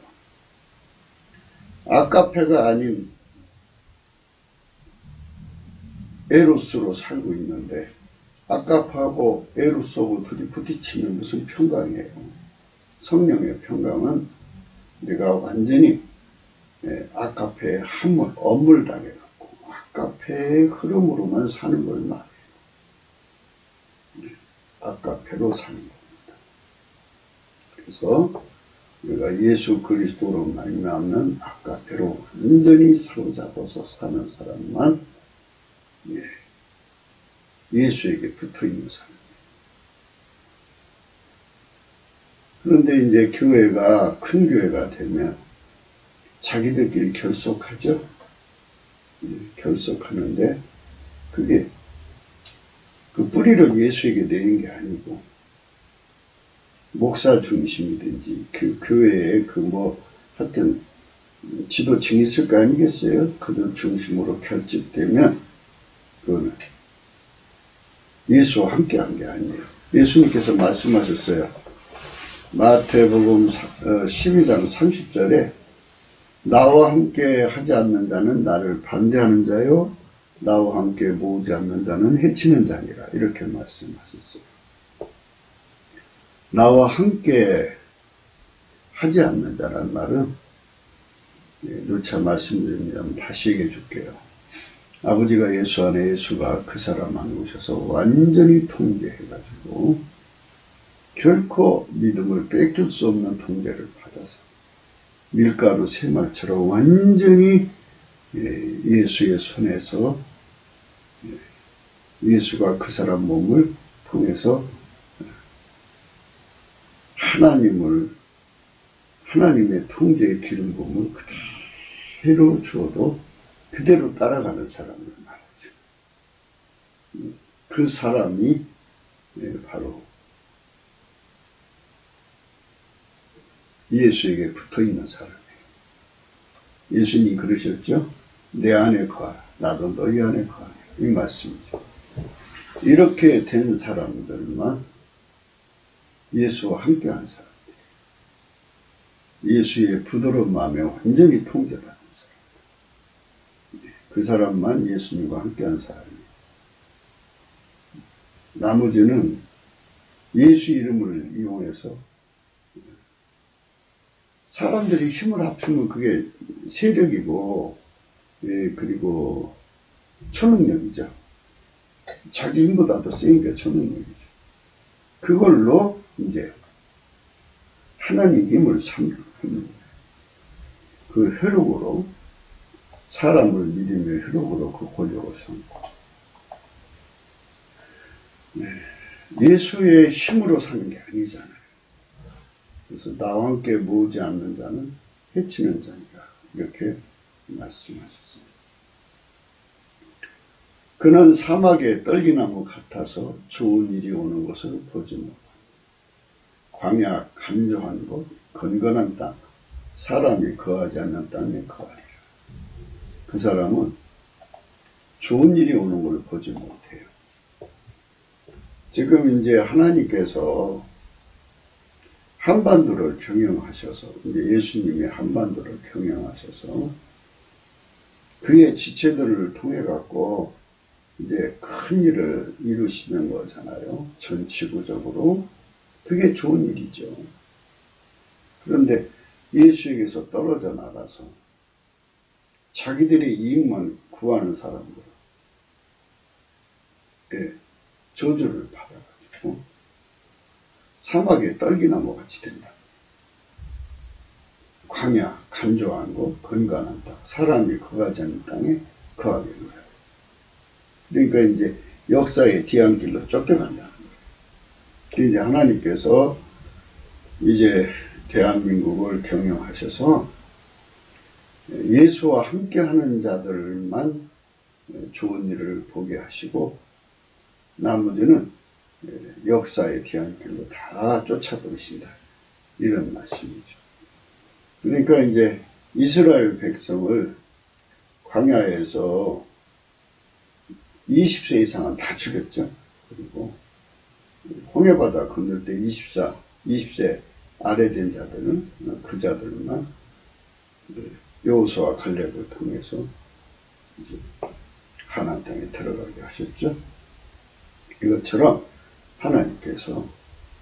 아카페가 아닌 에로스로 살고 있는데 아카페하고 에로스하고 둘이 부딪히면 무슨 평강이에요. 성령의 평강은 우리가 완전히 아카페의 엄물당해갖고 아카페의 흐름으로만 사는 걸 말해요. 아카페로 사는 겁니다. 그래서 우리가 예수 그리스도로 말미암는 아카페로 완전히 사로잡아서 사는 사람만 예수에게 붙어있는 사람이에요. 그런데 이제 교회가 큰 교회가 되면 자기들끼리 결속하죠. 결속하는데 그게 그 뿌리를 예수에게 내린 게 아니고 목사 중심이든지 그 교회에 하여튼 지도층이 있을 거 아니겠어요? 그들 중심으로 결집되면 그거는 예수와 함께 한 게 아니에요. 예수님께서 말씀하셨어요. 마태복음 12장 30절에 나와 함께 하지 않는 자는 나를 반대하는 자요 나와 함께 모으지 않는 자는 해치는 자니라 이렇게 말씀하셨어요. 나와 함께 하지 않는 자란 말은 누차 말씀드리면 다시 얘기해 줄게요. 아버지가 예수 안에 예수가 그 사람 안에 오셔서 완전히 통제해가지고 결코 믿음을 뺏길 수 없는 통제를 받아서 밀가루 새말처럼 완전히 예수의 손에서 예수가 그 사람 몸을 통해서 하나님의 통제의 기름 부음을 그대로 주어도 그대로 따라가는 사람을 말하죠. 그 사람이 바로 예수에게 붙어있는 사람이에요. 예수님이 그러셨죠? 내 안에 거하라. 나도 너희 안에 거하라. 이 말씀이죠. 이렇게 된 사람들만 예수와 함께한 사람들. 예수의 부드러운 마음에 완전히 통제받는 사람. 그 사람만 예수님과 함께한 사람이에요. 나머지는 예수 이름을 이용해서 사람들이 힘을 합치면 그게 세력이고, 예, 그리고 초능력이죠. 자기 힘보다 더 센 게 초능력이죠. 그걸로 이제 하나님 힘을 삼는 그 혈육으로, 사람을 믿음의 혈육으로 그 권력을 삼고, 네. 예수의 힘으로 사는 게 아니잖아요. 그래서 나와 함께 모으지 않는 자는 해치는 자니까 이렇게 말씀하셨습니다. 그는 사막의 떨기나무 같아서 좋은 일이 오는 것을 보지 못하고 광야 간조한 곳 건건한 땅 사람이 거하지 않는 땅에 거하리라. 그 사람은 좋은 일이 오는 걸 보지 못해요. 지금 이제 하나님께서 한반도를 경영하셔서, 이제 예수님이 한반도를 경영하셔서 그의 지체들을 통해 갖고 이제 큰 일을 이루시는 거잖아요. 전 지구적으로. 그게 좋은 일이죠. 그런데 예수에게서 떨어져 나가서 자기들의 이익만 구하는 사람들, 예, 저주를 받아가지고 사막에 떨기나무 같이 된다. 광야, 간조한 곳, 건강한 땅, 사람이 거하지 않는 땅에 거하게 되는 거예요. 그러니까 이제 역사의 뒤안길로 쫓겨간다는 거예요. 이제 하나님께서 이제 대한민국을 경영하셔서 예수와 함께하는 자들만 좋은 일을 보게 하시고 나머지는 역사의 뒤안길로 다 쫓아버리신다. 이런 말씀이죠. 그러니까 이제 이스라엘 백성을 광야에서 20세 이상은 다 죽였죠. 그리고 홍해바다 건널 때 20세 아래 된 자들은 그 자들만 여호수아 갈렙을 통해서 이제 가나안 땅에 들어가게 하셨죠. 이것처럼 하나님께서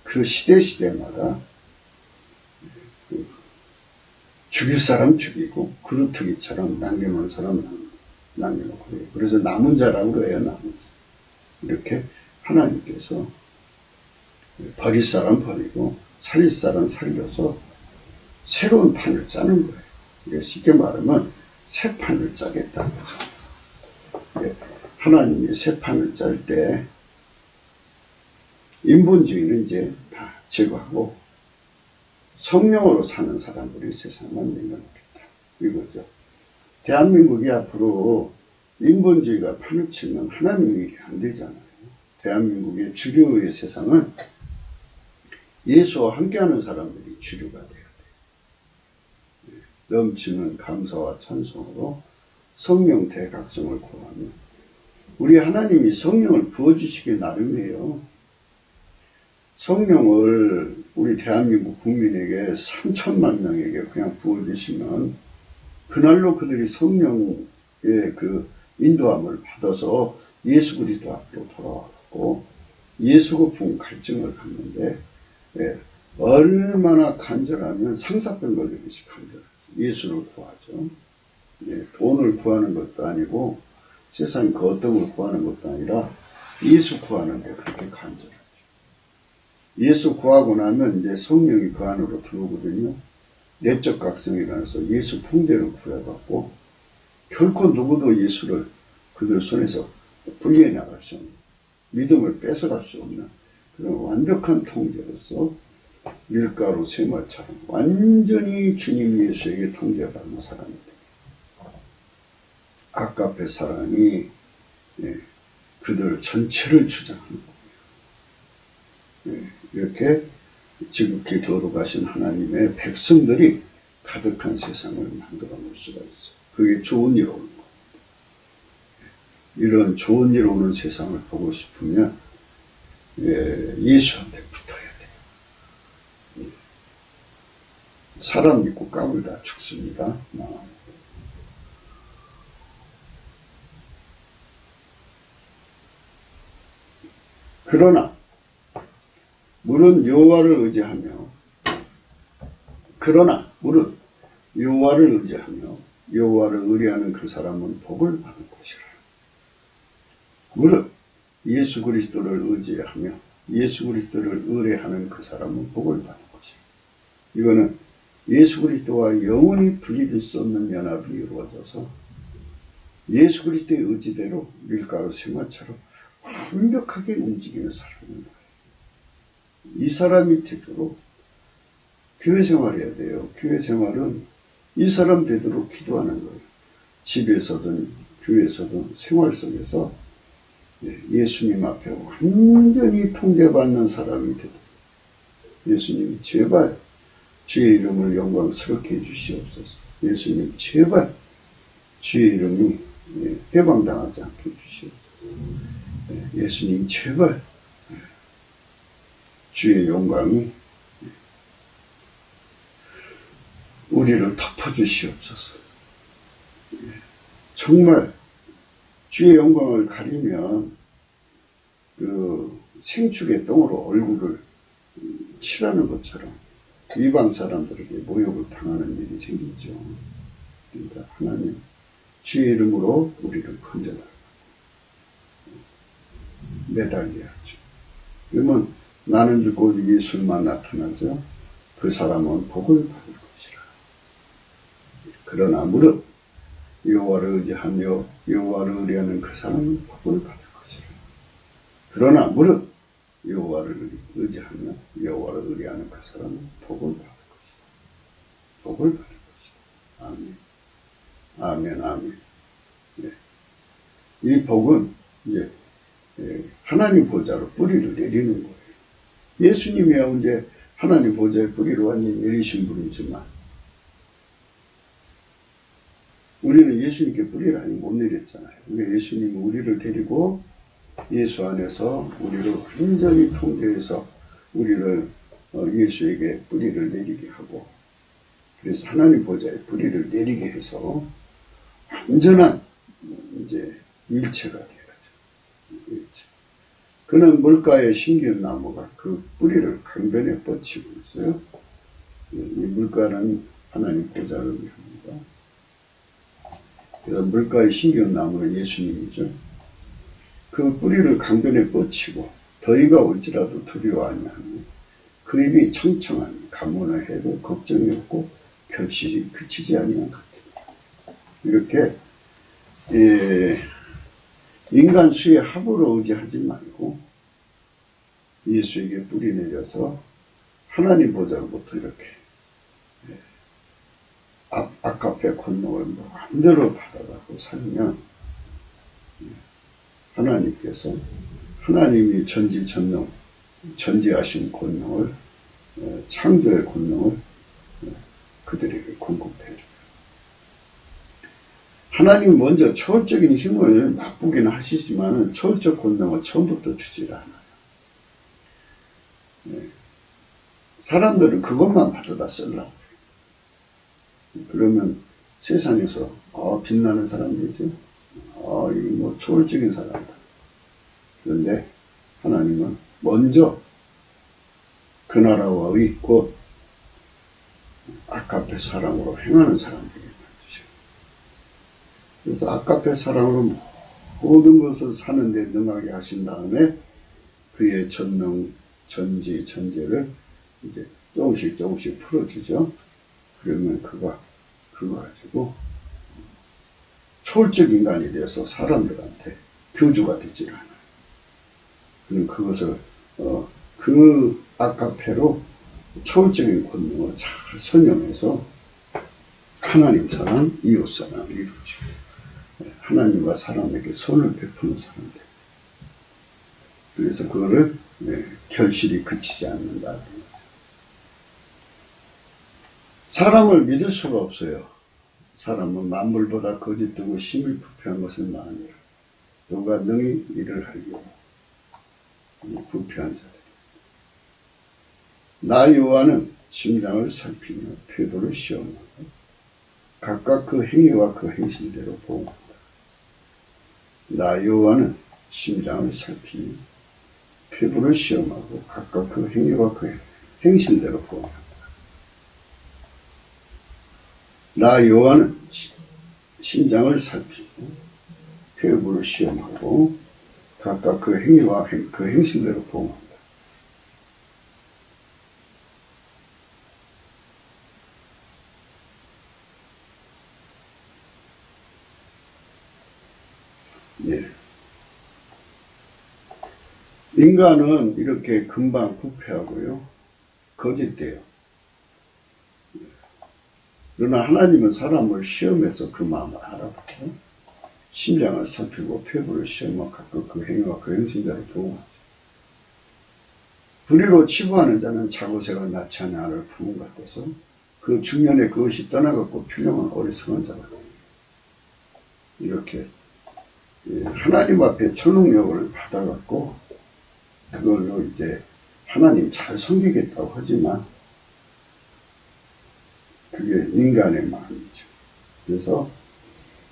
그 시대마다 죽일 사람 죽이고 그루터기처럼 남겨놓은 사람 남겨놓고, 그래서 남은 자라고 해요. 남은 자. 이렇게 하나님께서 버릴 사람 버리고 살릴 사람 살려서 새로운 판을 짜는 거예요. 쉽게 말하면 새 판을 짜겠다는 거죠. 하나님이 새 판을 짤 때 인본주의는 이제 다 제거하고 성령으로 사는 사람들이 세상만 내려놓겠다. 이거죠. 대한민국이 앞으로 인본주의가 판을 치면 하나님의 일이 안 되잖아요. 대한민국의 주류의 세상은 예수와 함께하는 사람들이 주류가 돼야 돼요. 넘치는 감사와 찬송으로 성령 대각성을 구하면 우리 하나님이 성령을 부어주시기 나름이에요. 성령을 우리 대한민국 국민에게 3천만 명에게 그냥 부어주시면 그날로 그들이 성령의 그 인도함을 받아서 예수 그리스도 앞으로 돌아왔고 예수가 부은 갈증을 갖는데 얼마나 간절하면 상사병 걸리듯이 간절하죠. 예수를 구하죠. 돈을 구하는 것도 아니고 세상 그 어떤 걸 구하는 것도 아니라 예수 구하는데 그렇게 간절하죠. 예수 구하고 나면 이제 성령이 그 안으로 들어오거든요. 내적 각성이 일어나서 예수 통제를 구해갖고 결코 누구도 예수를 그들 손에서 분리해 나갈 수 없는, 믿음을 뺏어갈 수 없는 그런 완벽한 통제로서 밀가루 쇠말처럼 완전히 주님 예수에게 통제받는 사람이 됩니다. 아까페 사랑이 그들 전체를 주장하는 거예요. 이렇게 지극히 거룩하신 하나님의 백성들이 가득한 세상을 만들어 놓을 수가 있어요. 그게 좋은 일 오는 거예요. 이런 좋은 일 오는 세상을 보고 싶으면 예수한테 붙어야 돼요. 사람 믿고 까불다 죽습니다. 그러나 물은 여호와를 의지하며 그러나 무릇 여호와를 의지하며 여호와를 의뢰하는 그 사람은 복을 받을 것이라. 무릇 예수 그리스도를 의지하며 예수 그리스도를 의뢰하는 그 사람은 복을 받을 것이라. 이거는 예수 그리스도와 영원히 분리될 수 없는 연합이 이루어져서 예수 그리스도의 의지대로 밀가루 생활처럼 완벽하게 움직이는 사람인 거예요. 이 사람이 되도록 교회 생활해야 돼요. 교회 생활은 이 사람 되도록 기도하는 거예요. 집에서든 교회에서든 생활 속에서 예수님 앞에 완전히 통제받는 사람이 되도록 예수님 제발 주의 이름을 영광스럽게 해주시옵소서. 예수님 제발 주의 이름이 해방당하지 않게 해주시옵소서. 예수님 제발 주의 영광이 우리를 덮어주시옵소서. 정말 주의 영광을 가리면 그 생축의 똥으로 얼굴을 칠하는 것처럼 이방 사람들에게 모욕을 당하는 일이 생기죠. 그러니까 하나님 주의 이름으로 우리를 건져달라고 매달려야죠. 그러면 나는 죽고 오직 예수만 나타나죠. 그 사람은 복을 받을 것이라. 그러나 무릇 여호와를 의지하며 여호와를 의뢰하는 그 사람은 복을 받을 것이라. 그러나 무릇 여호와를 의지하며 여호와를 의뢰하는 그 사람은 복을 받을 것이다. 복을 받을 것이다. 아멘. 아멘. 아멘. 네. 이 복은 이제 하나님 보좌로 뿌리를 내리는 거예요. 예수님이야 이제 하나님 보좌의 뿌리를 완전히 내리신 분이지만 우리는 예수님께 뿌리를 아직 못 내렸잖아요. 그러니까 예수님은 우리를 데리고 예수 안에서 우리를 완전히 통제해서 우리를 예수에게 뿌리를 내리게 하고 그래서 하나님 보좌에 뿌리를 내리게 해서 완전한 이제 일체가 되어야죠. 일체. 그는 물가에 심긴 나무가 그 뿌리를 강변에 뻗치고 있어요. 이 물가는 하나님 보좌를 의미합니다. 그래서 물가에 심긴 나무는 예수님이죠. 그 뿌리를 강변에 뻗치고 더위가 올지라도 두려워 아니하며 그 입이 청청한 가문을 해도 걱정이 없고 결실이 그치지 아니한 것 같아요. 이렇게 인간 수의 합으로 의지하지 말고 예수에게 뿌리 내려서 하나님 보좌로부터 이렇게 아카페 권능을 마음대로 받아가고 살면 하나님께서 하나님이 전지전능 전지하신 권능을 창조의 권능을 그들에게 공급해줘요. 하나님 먼저 초월적인 힘을 맛보기는 하시지만 초월적 권능을 처음부터 주질 않아요. 사람들은 그것만 받아다 쓰려고 해요. 그러면 세상에서 빛나는 사람들이죠. 이거 뭐 초월적인 사람이다. 그런데 하나님은 먼저 그 나라와 곧 아카페 사랑으로 행하는 사람들에게 만드셔요. 그래서 아카페 사랑으로 모든 것을 사는 데 능하게 하신 다음에 그의 전능, 전지, 전제를 이제 조금씩 풀어주죠. 그러면 그거 가지고 초월적 인간이 되어서 사람들한테 교주가 되질 않아요. 그럼 그것을 그 아카페로 초월적인 권능을 잘 선용해서 하나님 사랑, 이웃 사랑을 이루죠. 하나님과 사람에게 선을 베푸는 사람들. 그래서 그거를 결실이 그치지 않는다. 사람을 믿을 수가 없어요. 사람은 만물보다 거짓되고 심히 부패한 것은 많으니라. 누가 능히 일을 하려고 부패한 자들. 나 여호와는 심장을 살피며 표도를 시험하고 각각 그 행위와 그 행실대로 보응한다. 나 여호와는 심장을 살피며 표도를 시험하고 각각 그 행위와 그 행실대로 보응한다. 나 여호와는 심장을 살피고 폐부를 시험하고 각각 그 행위와 그 행실대로 보응한다. 예. 인간은 이렇게 금방 부패하고요, 거짓돼요. 그러나 하나님은 사람을 시험해서 그 마음을 알아보고 심장을 살피고 폐부를 시험하고 각각 그 행위와 그 행실대로 보응하죠. 불의로 치부하는 자는 자고새가 낳지 않은 알을 품은 것 같아서 그 중년에 그것이 떠나갔고 필령은 어리석은 자가 됩니다. 이렇게 하나님 앞에 초능력을 받아갖고 그걸로 이제 하나님 잘 섬기겠다고 하지만 그게 인간의 마음이죠. 그래서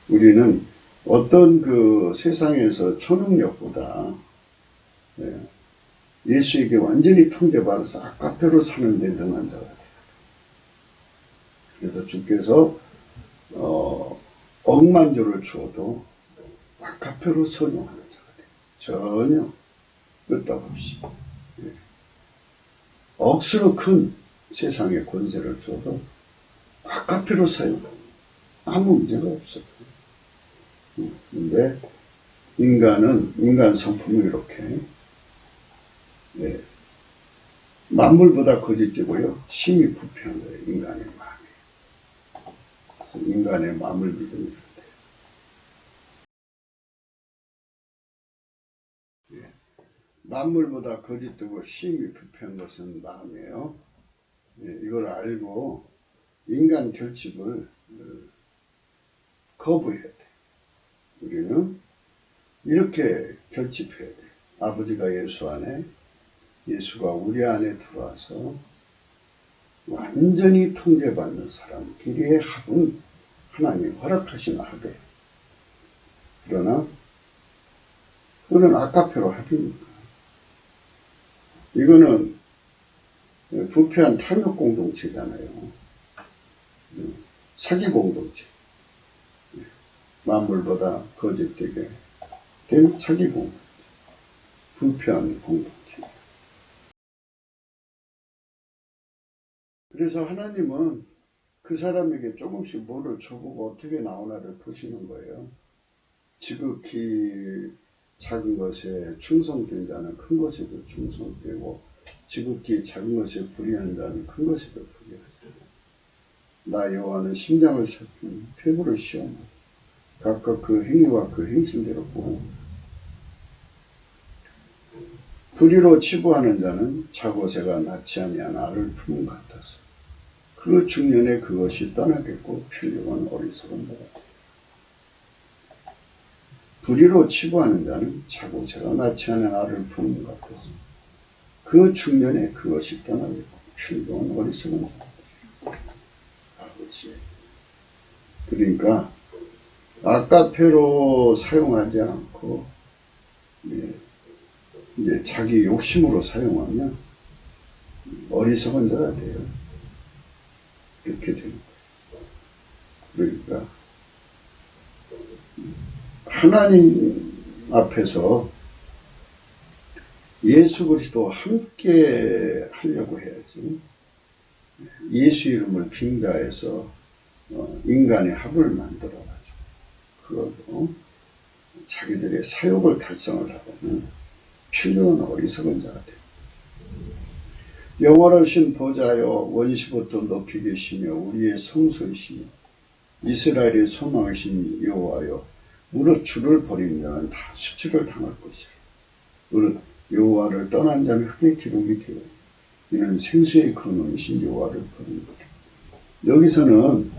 우리는 어떤 그 세상에서 초능력보다 예수에게 완전히 통제받아서 아까페로 사는 데 능한 자가 돼요. 그래서 주께서 억만조를 주어도 아까페로 선용하는 자가 돼요. 전혀 끄떡 없이. 억수로 큰 세상의 권세를 줘도 아까페로 사용합니다. 아무 문제가 없어요. 근데 인간 성품이 이렇게 만물보다 거짓되고요, 심히 부패한 거예요. 인간의 마음이. 인간의 마음을 믿으면 돼요. 만물보다 거짓되고 심히 부패한 것은 마음이에요. 이걸 알고 인간 결집을 거부해야 돼. 우리는 이렇게 결집해야 돼. 아버지가 예수 안에, 예수가 우리 안에 들어와서 완전히 통제받는 사람끼리의 합은 하나님 허락하신 합이에요. 그러나 그거는 아까페로 합이니까. 이거는 부패한 탐욕 공동체잖아요. 사기 공동체. 만물보다 거짓되게 된 사기 공동체. 부패한 공동체. 그래서 하나님은 그 사람에게 조금씩 뭐를 줘보고 어떻게 나오나를 보시는 거예요. 지극히 작은 것에 충성된 자는 큰 것에도 충성되고 지극히 작은 것에 불의한 자는 큰 것에도 불의하죠. 나 여호와는 심장을 살피고 폐부를 시험하고 각각 그 행위와 그 행실대로 보고 불의로 치부하는 자는 자고새가 낳지 아니한 알을 품은 것 같아서 그 중년에 그것이 떠나겠고 필령은 어리석은 자다. 불의로 치부하는 자는 자고새가 낳지 않은 알을 품은 것 같아서 그 중년에 그것이 떠나겠고 필령은 어리석은 자다. 아버지. 그러니까 아까페로 사용하지 않고 이제 자기 욕심으로 사용하면 어리석은 자가 돼요. 이렇게 되는 거예요. 그러니까 하나님 앞에서 예수 그리스도 함께 하려고 해야지. 예수 이름을 빙자해서 인간의 합을 만들어가지고 그걸로 자기들의 사욕을 달성을 하려면 필요한 어리석은 자가 돼요. 영원하신 보좌여 원시부터 높이 계시며 우리의 성소이시며 이스라엘의 소망이신 여호와여 무릇 주를 버린 자는 다 수치를 당할 것이라. 무릇 여호와를 떠난 자는 흙의 기록이 되어 이는 생수의 근원이신 여호와를 버린 거라. 여기서는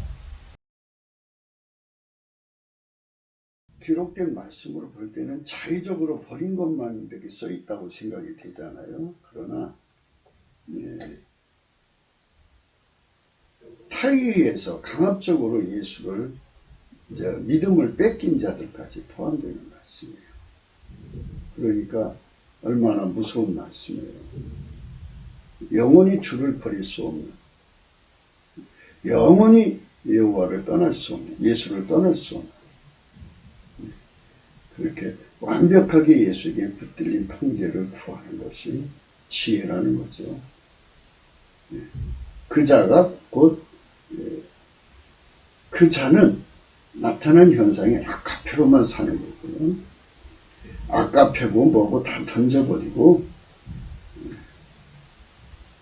기록된 말씀으로 볼 때는 자의적으로 버린 것만 이렇게 써 있다고 생각이 되잖아요. 그러나 타의에서 강압적으로 예수를 이제 믿음을 뺏긴 자들까지 포함되는 말씀이에요. 그러니까 얼마나 무서운 말씀이에요. 영원히 주를 버릴 수 없는, 영원히 여호와를 떠날 수 없는, 예수를 떠날 수 없는, 그렇게 완벽하게 예수에게 붙들린 통제를 구하는 것이 지혜라는 거죠. 그 자가 곧, 그 자는 나타난 현상이 아카페로만 사는 거고요. 아카페고 뭐고 다 던져버리고,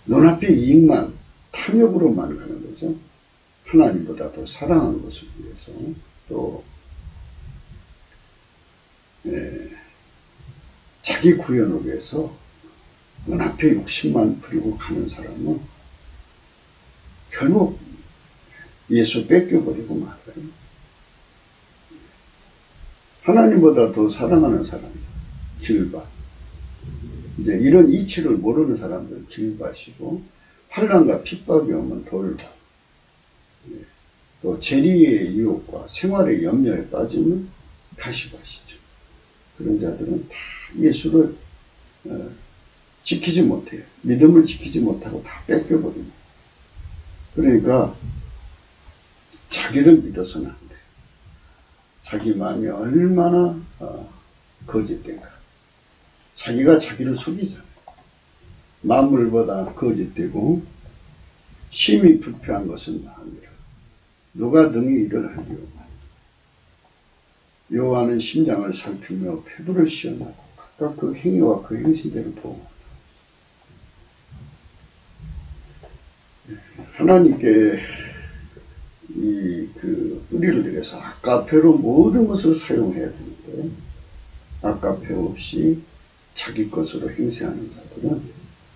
눈앞의 이익만, 탐욕으로만 가는 거죠. 하나님보다 더 사랑하는 것을 위해서. 또, 자기 구현을 위해서 눈앞에 욕심만 부리고 가는 사람은 결국 예수 뺏겨버리고 말아요. 하나님보다 더 사랑하는 사람, 길밭. 이제 이런 이치를 모르는 사람들 길밭이고, 환난과 핍박이 오면 돌밭. 또 재리의 유혹과 생활의 염려에 빠지면 가시밭이죠. 그런 자들은 다 예수를 지키지 못해요. 믿음을 지키지 못하고 다 뺏겨버립니다. 그러니까 자기를 믿어서는 안 돼요. 자기 마음이 얼마나 거짓된가. 자기가 자기를 속이잖아요. 만물보다 거짓되고 심히 부패한 것은 마음이라. 누가 능히 이를 하리요. 여호와는 심장을 살피며 폐부를 시험하고 각각 그 행위와 그 행실대로 보고. 하나님께 그 뿌리를 들여서 아까페로 모든 것을 사용해야 되는데, 아까페 없이 자기 것으로 행세하는 자들은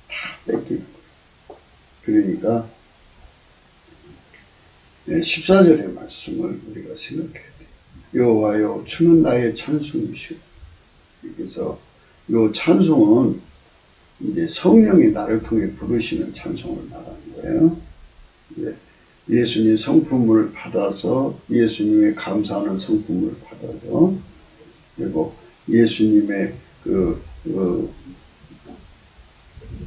다 뺏기는 거예요. 그러니까 14절의 말씀을 우리가 생각해야 돼요. 여호와여 주는 나의 찬송이시오. 그래서 요 찬송은 이제 성령이 나를 통해 부르시는 찬송을 말하는 거예요. 예수님 성품을 받아서 예수님의 감사하는 성품을 받아서, 그리고 예수님의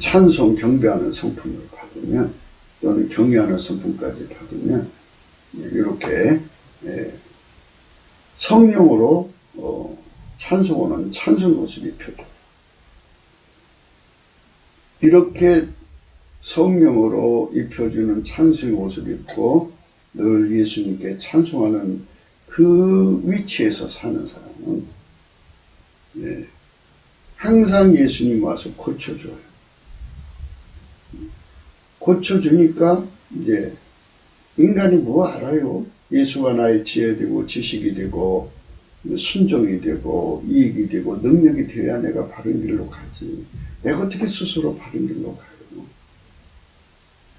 찬송 경배하는 성품을 받으면, 또는 경외하는 성품까지 받으면 이렇게 성령으로 찬송하는 찬송 옷을 입혀줘. 이렇게 성령으로 입혀주는 찬송의 옷을 입고 늘 예수님께 찬송하는 그 위치에서 사는 사람은 항상 예수님 와서 고쳐줘요. 고쳐주니까 이제 인간이 뭐 알아요? 예수가 나의 지혜 되고 지식이 되고 순종이 되고 이익이 되고 능력이 되어야 내가 바른 길로 가지. 내가 어떻게 스스로 바른 길로 가요?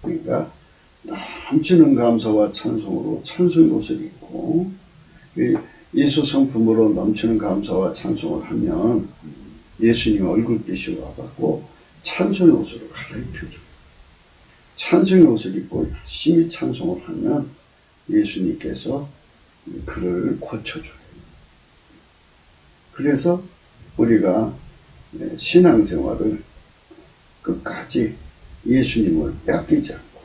그러니까 넘치는 감사와 찬송으로 찬송의 옷을 입고 예수 성품으로 넘치는 감사와 찬송을 하면 예수님 얼굴빛이 와갖고 찬송의 옷으로 갈아입혀줘요. 찬송의 옷을 입고 열심히 찬송을 하면 예수님께서 그를 고쳐줘요. 그래서 우리가 신앙생활을 끝까지 예수님을 뺏기지 않고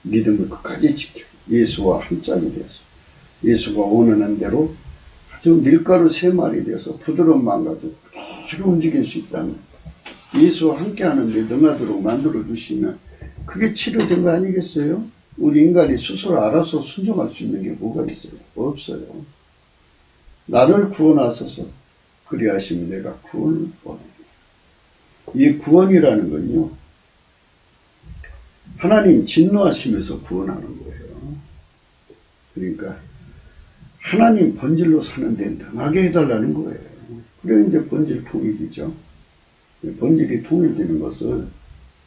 믿음을 끝까지 지켜 예수와 한 짝이 되어서 예수가 원하는 대로 아주 밀가루 3마리 되어서 부드러운 마음 가지고 그대로 움직일 수 있다면, 예수와 함께 하는데 능하도록 만들어 주시면 그게 치료된 거 아니겠어요? 우리 인간이 스스로 알아서 순종할 수 있는 게 뭐가 있어요? 없어요. 나를 구원하소서 그리하시면 내가 구원을 원해요. 이 구원이라는 건요, 하나님 진노하시면서 구원하는 거예요. 그러니까 하나님 본질로 사는데 능하게 해달라는 거예요. 그래 이제 본질 통일이죠. 본질이 통일되는 것을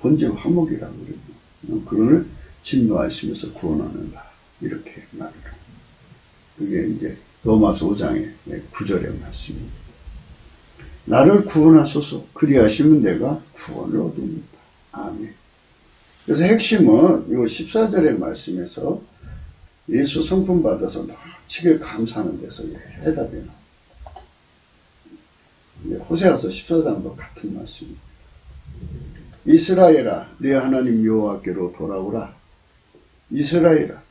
본질 화목이라고 그래요. 그걸 진노하시면서 구원하는다, 이렇게 말을 해요. 그게 이제 로마서 5장의 9절의 말씀입니다. 나를 구원하소서 그리하시면 내가 구원을 얻습니다. 아멘. 그래서 핵심은 이 14절의 말씀에서 예수 성품 받아서 넘치게 감사하는 데서 해답이 나옵니다. 호세아서 14장도 같은 말씀입니다. 이스라엘아 내 하나님 여호와께로 돌아오라. 이스라엘아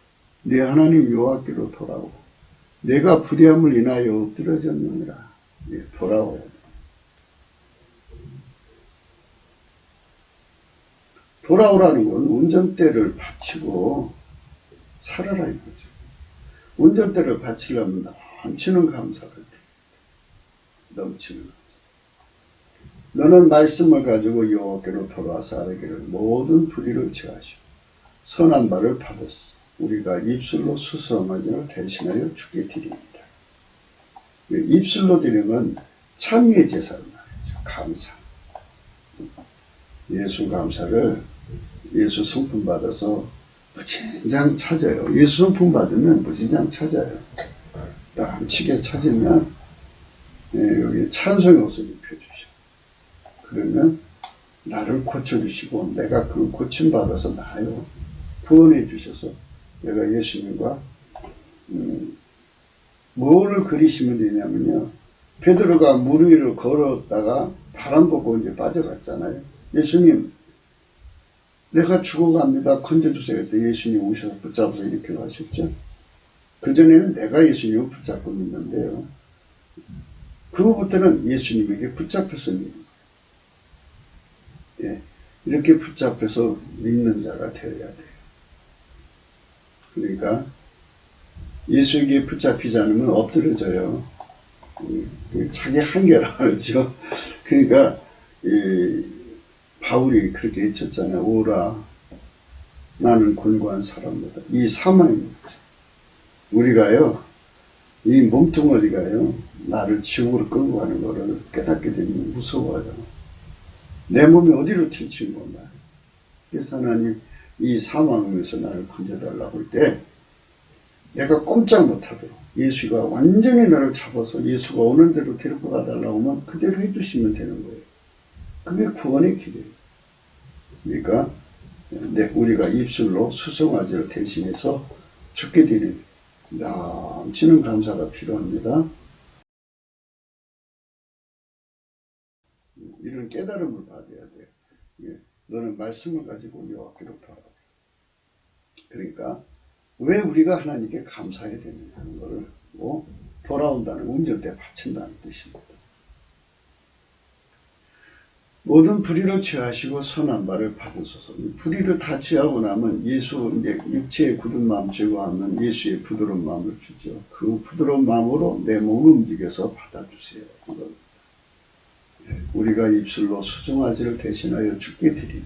네 하나님 여호와께로 돌아오고 내가 불의함을 인하여 엎드러졌느니라. 예, 돌아와야 돼. 돌아오라는 건 운전대를 바치고 살아라 이거죠. 운전대를 바치려면 넘치는 감사를 해. 넘치는 감사. 너는 말씀을 가지고 여호와께로 돌아와서 아뢰기를 모든 불의를 제하시고 선한 말을 받았어. 우리가 입술로 수성하기를 대신하여 주께 드립니다. 입술로 드리는 찬미의 제사를 말이죠. 감사. 예수 감사를 예수 성품 받아서 무진장 찾아요. 예수 성품 받으면 무진장 찾아요. 남치게 찾으면 여기 찬송의 옷을 입혀주셔. 그러면 나를 고쳐주시고 내가 그 고침받아서 나요. 구원해 주셔서 내가 예수님과 뭐를 그리시면 되냐면요. 베드로가 물 위를 걸었다가 바람 보고 이제 빠져갔잖아요. 예수님 내가 죽어갑니다. 건져주세요. 그때 예수님 오셔서 붙잡아서 이렇게 하셨죠. 그전에는 내가 예수님을 붙잡고 있는데요. 그거부터는 예수님에게 붙잡혀서 믿는 거예요. 예, 이렇게 붙잡혀서 믿는 자가 되어야 돼요. 그러니까 예수에게 붙잡히지 않으면 엎드려져요. 자기 한계라 그러죠. 그러니까 바울이 그렇게 외쳤잖아요. 오라 나는 곤고한 사람이다. 이 사망입니다. 우리가요 이 몸뚱어리가요 나를 지옥으로 끌고 가는 거를 깨닫게 되면 무서워요. 내 몸이 어디로 튈지 몰라요. 그래서 하나님 이 사망에서 나를 건져달라고 할 때 내가 꼼짝 못하도록 예수가 완전히 나를 잡아서 예수가 오는 대로 데리고 가달라고 하면 그대로 해주시면 되는 거예요. 그게 구원의 길이에요. 그러니까 우리가 입술로 수송아지를 대신해서 죽게 되는 넘치는 감사가 필요합니다. 이런 깨달음을 받아야 돼요. 너는 말씀을 가지고 여호와께로 돌아오라. 그러니까 왜 우리가 하나님께 감사해야 되느냐 하는 것을 돌아온다는 운전대 바친다는 뜻입니다. 모든 불의를 취하시고 선한 말을 받으소서. 불의를 다 취하고 나면 예수 이제 육체의 굳은 마음 제거하면 예수의 부드러운 마음을 주죠. 그 부드러운 마음으로 내 몸을 움직여서 받아주세요. 이건 우리가 입술로 수종아지를 대신하여 주께 드리리.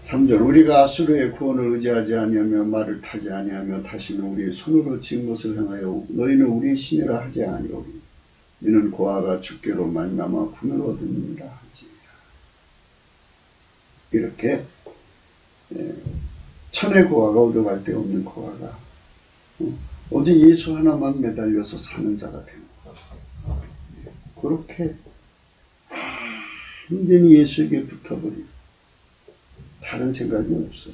3절 우리가 아수르의 구원을 의지하지 아니하며 말을 타지 아니하며 다시는 우리의 손으로 지은 것을 향하여 너희는 우리의 신이라 하지 아니오리. 이는 고아가 주께로 말미암아 구원을 얻으니라 하지니라. 이렇게 천의 고아가 얻어갈 데 없는 고아가 오직 예수 하나만 매달려서 사는 자가 되는 거예요. 그렇게 완전히 예수에게 붙어버리고 다른 생각이 없어요.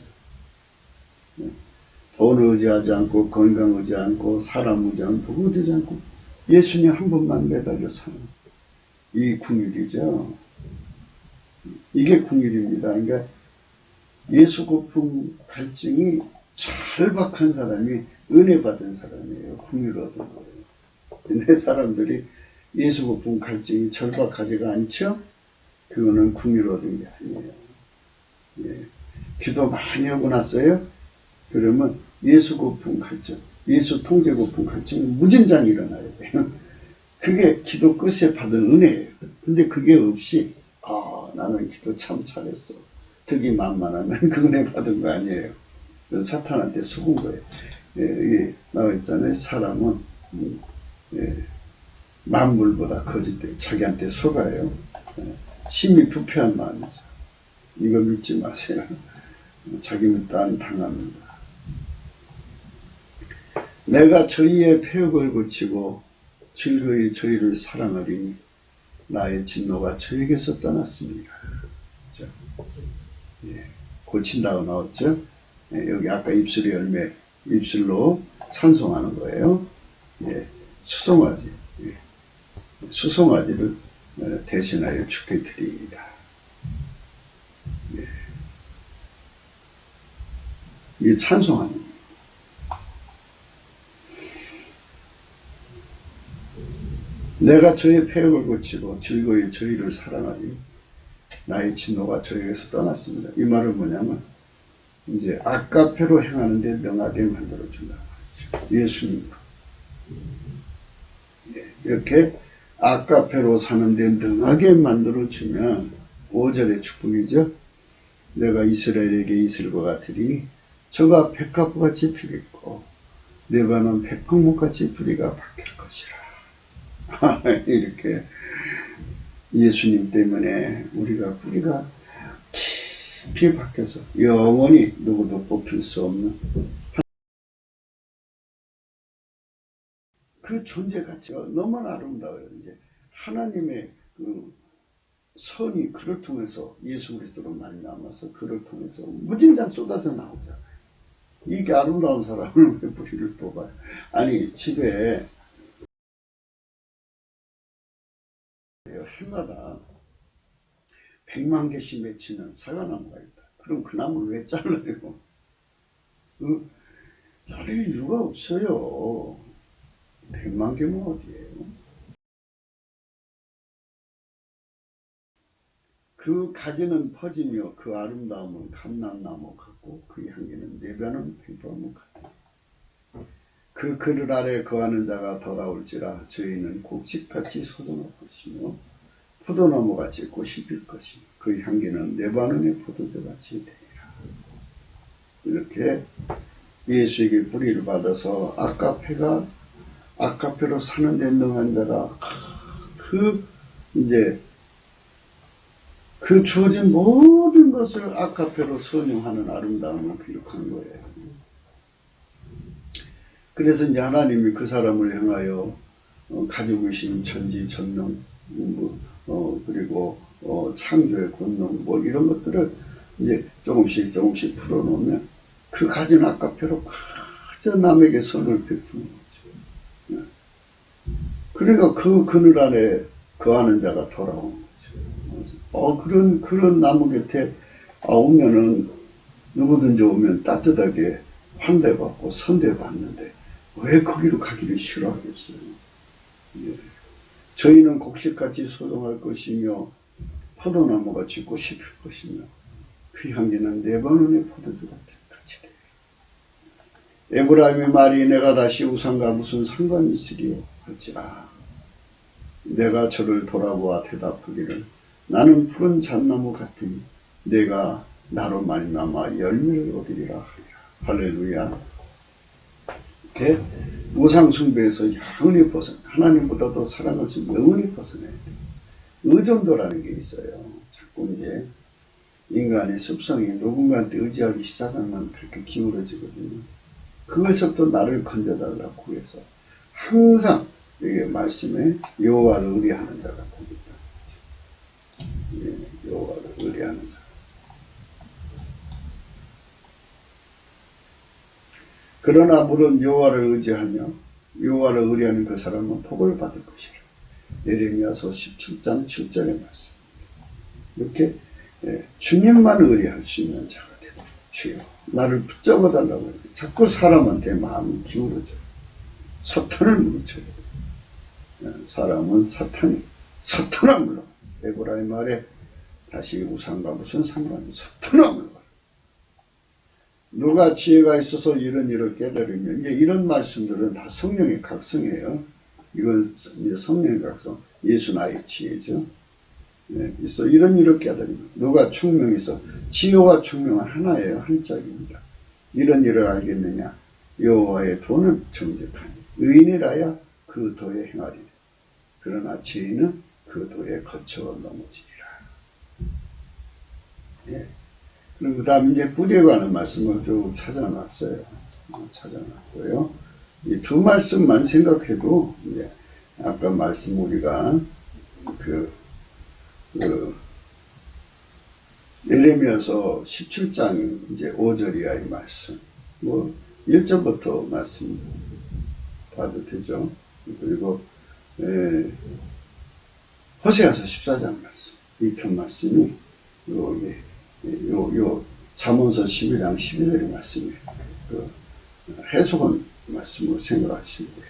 돈 의지하지 않고 건강 의지하지 않고 사람 의지하지 않고 누구 되지 않고 예수님 한 번만 매달려 사는 이 궁일이죠. 이게 궁일입니다. 그러니까 예수 고품 갈증이 절박한 사람이 은혜 받은 사람이에요. 궁일을 얻은 거예요. 근데 사람들이 예수 고품 갈증이 절박하지가 않죠? 그거는 궁일을 얻은 게 아니에요. 기도 많이 하고 났어요? 그러면 예수 고품 갈증, 예수 통제 고품 갈증이 무진장 일어나야 돼요. 그게 기도 끝에 받은 은혜예요. 근데 그게 없이 나는 기도 참 잘했어. 득이 만만하면 그 은혜 받은 거 아니에요. 사탄한테 속은 거예요. 여기 나와 있잖아요. 사람은 만물보다 거짓돼 자기한테 속아요. 심히 부패한 마음이죠. 이거 믿지 마세요. 자기 믿다는 당합니다. 내가 저희의 폐역을 고치고 즐거이 저희를 사랑하리니 나의 진노가 저에게서 떠났습니다. 그렇죠? 고친다고 나왔죠? 여기 아까 입술의 열매, 입술로 찬송하는 거예요. 수송아지, 수송아지를 대신하여 주께 드립니다. 이게 찬송하는. 내가 저의 폐역을 고치고 즐거이 저희를 사랑하니 나의 진노가 저에게서 떠났습니다. 이 말은 뭐냐면 이제 아까페로 행하는데 능하게 만들어준다. 예수님 이렇게 아까페로 사는데 능하게 만들어주면 5절의 축복이죠. 내가 이스라엘에게 이슬과 같으리니 저가 백합같이 피겠고 네바논 백향목같이 뿌리가 박힐 것이라. 이렇게 예수님 때문에 우리가 뿌리가 깊이 박혀서 영원히 누구도 뽑힐 수 없는 그 존재 가치가 너무나 아름다워요. 이제 하나님의 그 선이 그를 통해서 예수 그리스도로 말미암아서 그를 통해서 무진장 쏟아져 나오잖아요. 이게 아름다운 사람을 왜 뿌리를 뽑아요? 아니 집에 해마다 100만 개씩 맺히는 사과나무가 있다. 그럼 그 나무를 왜 잘라요? 자를 이유가 없어요. 100만 개면 어디예요? 그 가지는 퍼지며 그 아름다움은 감람나무 같고 그 향기는 내변은 백보나무 같다. 그 그늘 아래 거하는 자가 돌아올지라 저희는 곡식같이 소중할 것이며 포도나무같이 꽃이 필 것이며 그 향기는 레바논의 포도주같이 되리라. 이렇게 예수에게 뿌리를 받아서 아까페로 사는 데 능한 자가 그 주어진 모든 것을 아까페로 선용하는 아름다움을 기록한 거예요. 그래서 이제 하나님이 그 사람을 향하여 가지고 계신 천지 전능 그리고 창조의 권능 뭐 이런 것들을 이제 조금씩 풀어놓으면 그 가진 아까페로 그저 남에게 선을 베푸는 거죠. 그러니까 그 그늘 아래 거하는 자가 돌아오는 거죠. 그런 나무 곁에 오면은 누구든지 오면 따뜻하게 환대받고 선대받는데 왜 거기로 가기를 싫어하겠어요? 예. 저희는 곡식같이 소중할 것이며 포도나무같이 꽃이 필 것이며 그 향기는 레바논의 포도주같이 되리라. 에브라임의 말이 내가 다시 우상과 무슨 상관이 있으리요 할지라. 내가 저를 돌아보아 대답하기를 나는 푸른 잣나무 같으니 내가 나로 말미암아 열매를 얻으리라 하리라. 할렐루야. 이렇게 우상 숭배에서 영원히 하나님보다 더 사랑해서 영원히 벗어내야 돼요. 의존도라는 게 있어요. 자꾸 이제 인간의 습성이 누군가한테 의지하기 시작하면 그렇게 기울어지거든요. 그것부터 나를 건져달라고 구해서 항상 여기 말씀에 여호와를 의뢰하는 자가 됩니다. 여호와를 의뢰하는 자. 그러나 물론 여호와를 의지하며 여호와를 의뢰하는 그 사람은 복을 받을 것이라. 예레미야서 17장 7절의 말씀. 이렇게 주님만 의뢰할 수 있는 자가 되고 주여 나를 붙잡아 달라고 해요. 자꾸 사람한테 마음이 기울어져요. 사탄을 물어줘요. 사람은 사탄아 물러. 에브라의 말에 다시 우상과 무슨 상관이 사탄아 물러. 누가 지혜가 있어서 이런 일을 깨달으면 이제 이런 말씀들은 다 성령의 각성이에요. 이건 이제 성령의 각성, 예수 나의 지혜죠. 있어 이런 일을 깨달으면 누가 총명해서 지혜와 총명은 하나예요. 한 짝입니다. 이런 일을 알겠느냐? 여호와의 도는 정직하니 의인이라야 그 도에 행하리니 그러나 지혜는 그 도에 거쳐 넘어지리라. 그리고 그 다음 이제 뿌리에 관한 말씀을 쭉 찾아놨어요. 찾아놨고요. 이 두 말씀만 생각해도 이제 아까 말씀 우리가 예레미야서 17장 이제 5절이야 이 말씀. 뭐 1절부터 말씀 봐도 되죠. 그리고 호세아서 14장 말씀. 이 두 말씀이 잠언서 12장 12절의 말씀이에요. 그 해석은 말씀으로 생각하시는 거예요.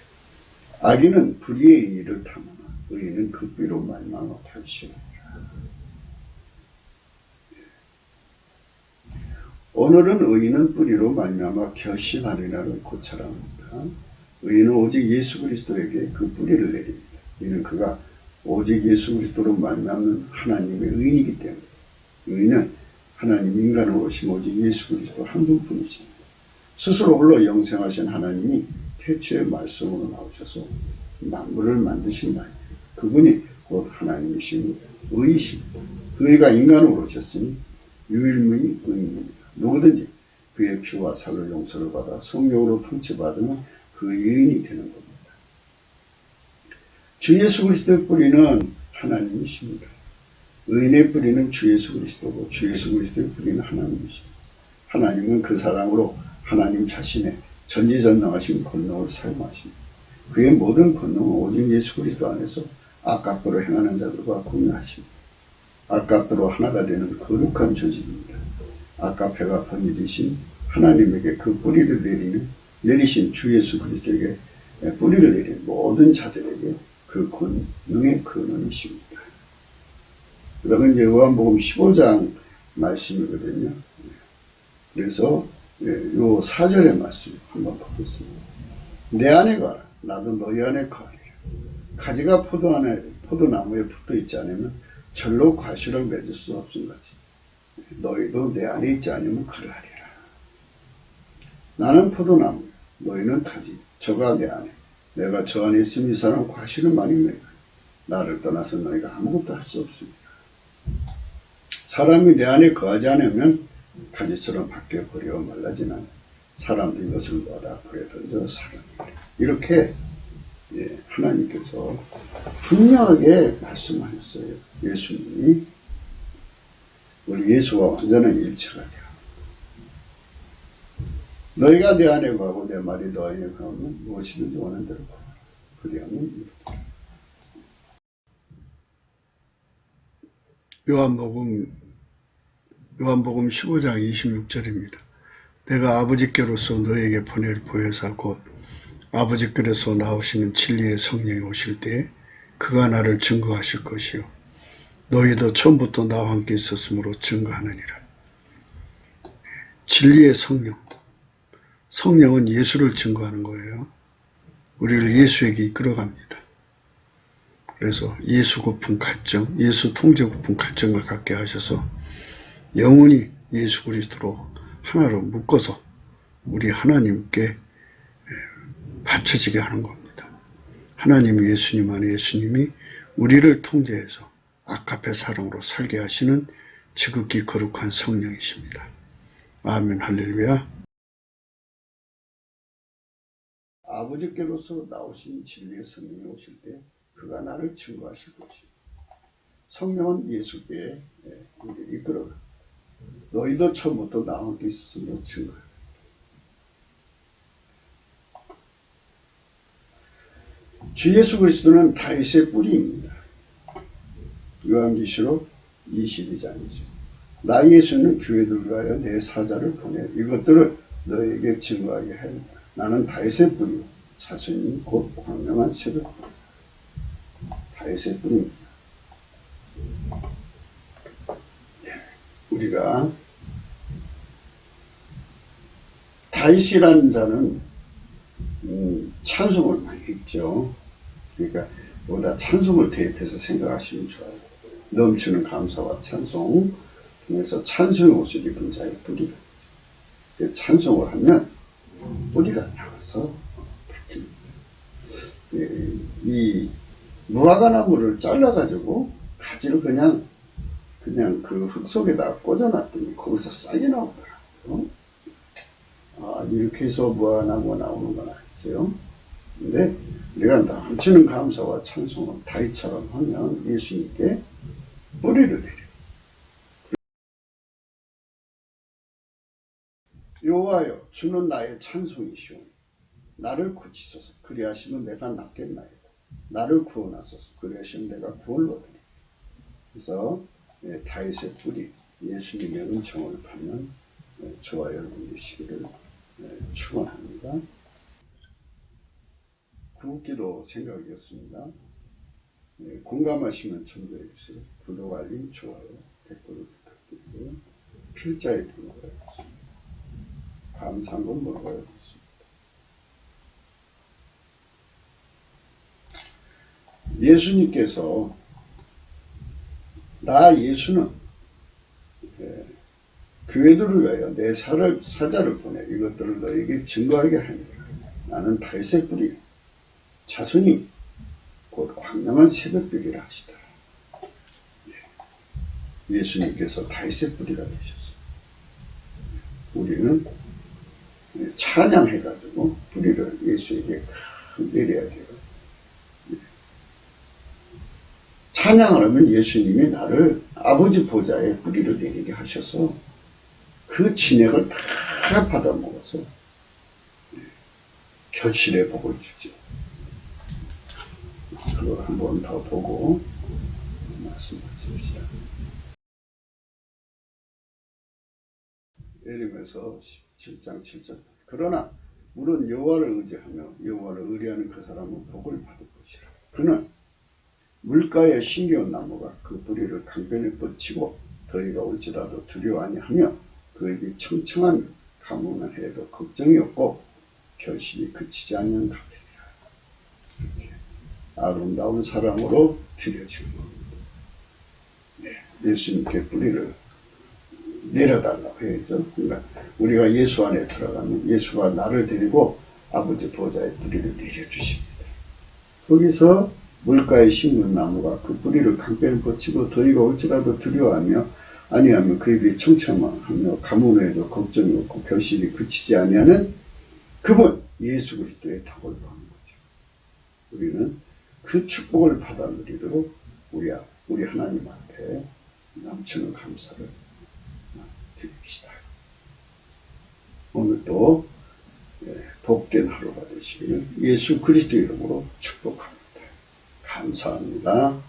악인은 불의의 일을 탐하나 의인은 그 뿌리로 말미암아 결실하리라. 오늘은 의인은 뿌리로 말미암아 결실하리라를 고찰합니다. 의인은 오직 예수 그리스도에게 그 뿌리를 내립니다. 이는 그가 오직 예수 그리스도로 말미암는 하나님의 의인이기 때문에 의인은 하나님 인간으로 오신 오직 예수 그리스도 한 분뿐이십니다. 스스로 홀로 영생하신 하나님이 태초의 말씀으로 나오셔서 만물을 만드신 날 그분이 곧 하나님이신 의이십니다. 그 의가 인간으로 오셨으니 유일무이 의인입니다. 누구든지 그의 피와 살로 용서를 받아 성령으로 통치받으면 그 의인이 되는 겁니다. 주 예수 그리스도의 뿌리는 하나님이십니다. 의인의 뿌리는 주 예수 그리스도고 주 예수 그리스도의 뿌리는 하나님이십니다. 하나님은 그 사랑으로 하나님 자신의 전지전능하신 권능을 사용하십니다. 그의 모든 권능은 오직 예수 그리스도 안에서 아깝도로 행하는 자들과 공유하십니다. 아깝도로 하나가 되는 거룩한 조직입니다. 아까페가 번일이신 하나님에게 그 뿌리를 내리신 주 예수 그리스도에게 뿌리를 내린 모든 자들에게 그 권능의 근원이십니다. 그러면 이제 요한복음 15장 말씀이거든요. 그래서 요 4절의 말씀 한번 보겠습니다. 내 안에 가라. 나도 너희 안에 가리라. 가지가 포도나무에 붙어 있지 않으면 절로 과실을 맺을 수 없은 거지. 너희도 내 안에 있지 않으면 그러하리라. 나는 포도나무, 너희는 가지. 저가 내 안에, 내가 저 안에 있으면 이 사람 과실을 많이 맺어. 나를 떠나서 너희가 아무것도 할 수 없습니다. 사람이 내 안에 거하지 않으면 가지처럼 밖에 버려 말라지는 사람도 이것을 놓아다 불에 던져 살아내라. 이렇게 하나님께서 분명하게 말씀하셨어요. 예수님이 우리 예수와 완전한 일체가 되어 너희가 내 안에 거하고 내 말이 너 안에 거하면 무엇이든지 원하는 대로 구하라. 그리하면 이루리라. 요한복음 15장 26절입니다. 내가 아버지께로서 너에게 보낼 보혜사 곧 아버지께로서 나오시는 진리의 성령이 오실 때에 그가 나를 증거하실 것이요 너희도 처음부터 나와 함께 있었으므로 증거하느니라. 진리의 성령은 예수를 증거하는 거예요. 우리를 예수에게 이끌어갑니다. 그래서 예수 고품 갈증, 예수 통제 고품 갈증을 갖게 하셔서 영원히 예수 그리스도로 하나로 묶어서 우리 하나님께 받쳐지게 하는 겁니다. 하나님이 예수님 안에 예수님이 우리를 통제해서 아카페 사랑으로 살게 하시는 지극히 거룩한 성령이십니다. 아멘 할렐루야. 아버지께로서 나오신 진리의 성령이 오실 때 그가 나를 증거하실 것이다. 성령은 예수께 우리를 이끌어가. 너희도 처음부터 나와 함께 있음으로 증거해. 주 예수 그리스도는 다윗의 뿌리입니다. 요한계시록 22장이죠. 나 예수는 교회들을 위하여 내 사자를 보내 이것들을 너에게 증거하게 하리라. 나는 다윗의 뿌리요 자손이 곧 광명한 새벽 뿌리. 다윗의 뿌리입니다. 우리가 다윗이라는 자는 찬송을 많이 했죠. 그러니까 여기다 찬송을 대입해서 생각하시면 좋아요. 넘치는 감사와 찬송 통해서 찬송의 옷을 입은 자의 뿌리가 찬송을 하면 뿌리가 나와서 바뀝니다. 이 무화과 나무를 잘라가지고 가지를 그냥 그 흙 속에다 꽂아놨더니 거기서 싹이 나오더라고요. 이렇게 해서 무화과 나무가 나오는 건 아니었어요. 근데 우리가 넘치는 감사와 찬송을 다윗처럼 하면 예수님께 뿌리를 내려. 여호와여 주는 나의 찬송이시오. 나를 고치소서 그리하시면 내가 낫겠나이다. 나를 구원하소서 그리하시면 내가 구원을 얻으리. 그래서 다윗의 뿌리 예수님의 은총을 받는 저와 여러분 되시기를 축원합니다. 구기도 생각이었습니다. 공감하시면 첨부해주세요. 구독, 알림, 좋아요, 댓글을 부탁드리고요. 필자에 들어가야겠습니다. 감사한 건 먹어야겠습니다. 예수님께서 나 예수는 교회들을 위하여 내 사자를 보내 이것들을 너에게 증거하게 하니 나는 다윗의 뿌리 자손이 곧 광명한 새벽별이라 하시더라. 예수님께서 다윗의 뿌리가 되셨어요. 우리는 찬양해가지고 뿌리를 예수에게 내려야 돼요. 찬양을 하면 예수님이 나를 아버지 보좌에 뿌리를 내리게 하셔서 그 진액을 다 받아먹어서 결실의 복을 주죠. 그걸 한 번 더 보고 말씀하십시다. 예레미야서 17장 7절. 그러나 물은 여호와를 의지하며 여호와를 의뢰하는 그 사람은 복을 받을 것이라. 그는 물가에 심겨온 나무가 그 뿌리를 강변에 뻗치고 더위가 올지라도 두려워 아니하며 그에게 청청한 가뭄을 해도 걱정이 없고 결실이 그치지 않는 같으리라. 이렇게 아름다운 사랑으로 드려지는 겁니다. 예수님께 뿌리를 내려달라고 해야죠. 그러니까 우리가 예수 안에 들어가면 예수가 나를 데리고 아버지 보좌에 뿌리를 내려주십니다. 거기서 물가에 심는 나무가 그 뿌리를 강변에 뻗치고 더위가 올지라도 두려워하며 아니하면 그에게 청청하며 가뭄에도 걱정이 없고 결실이 그치지 아니하는 그분 예수 그리스도의 덕을 받는 거죠. 우리는 그 축복을 받아 누리도록 우리 하나님한테 넘치는 감사를 드립시다. 오늘도 복된 하루가 되시기를 예수 그리스도 이름으로 축복합니다. 감사합니다.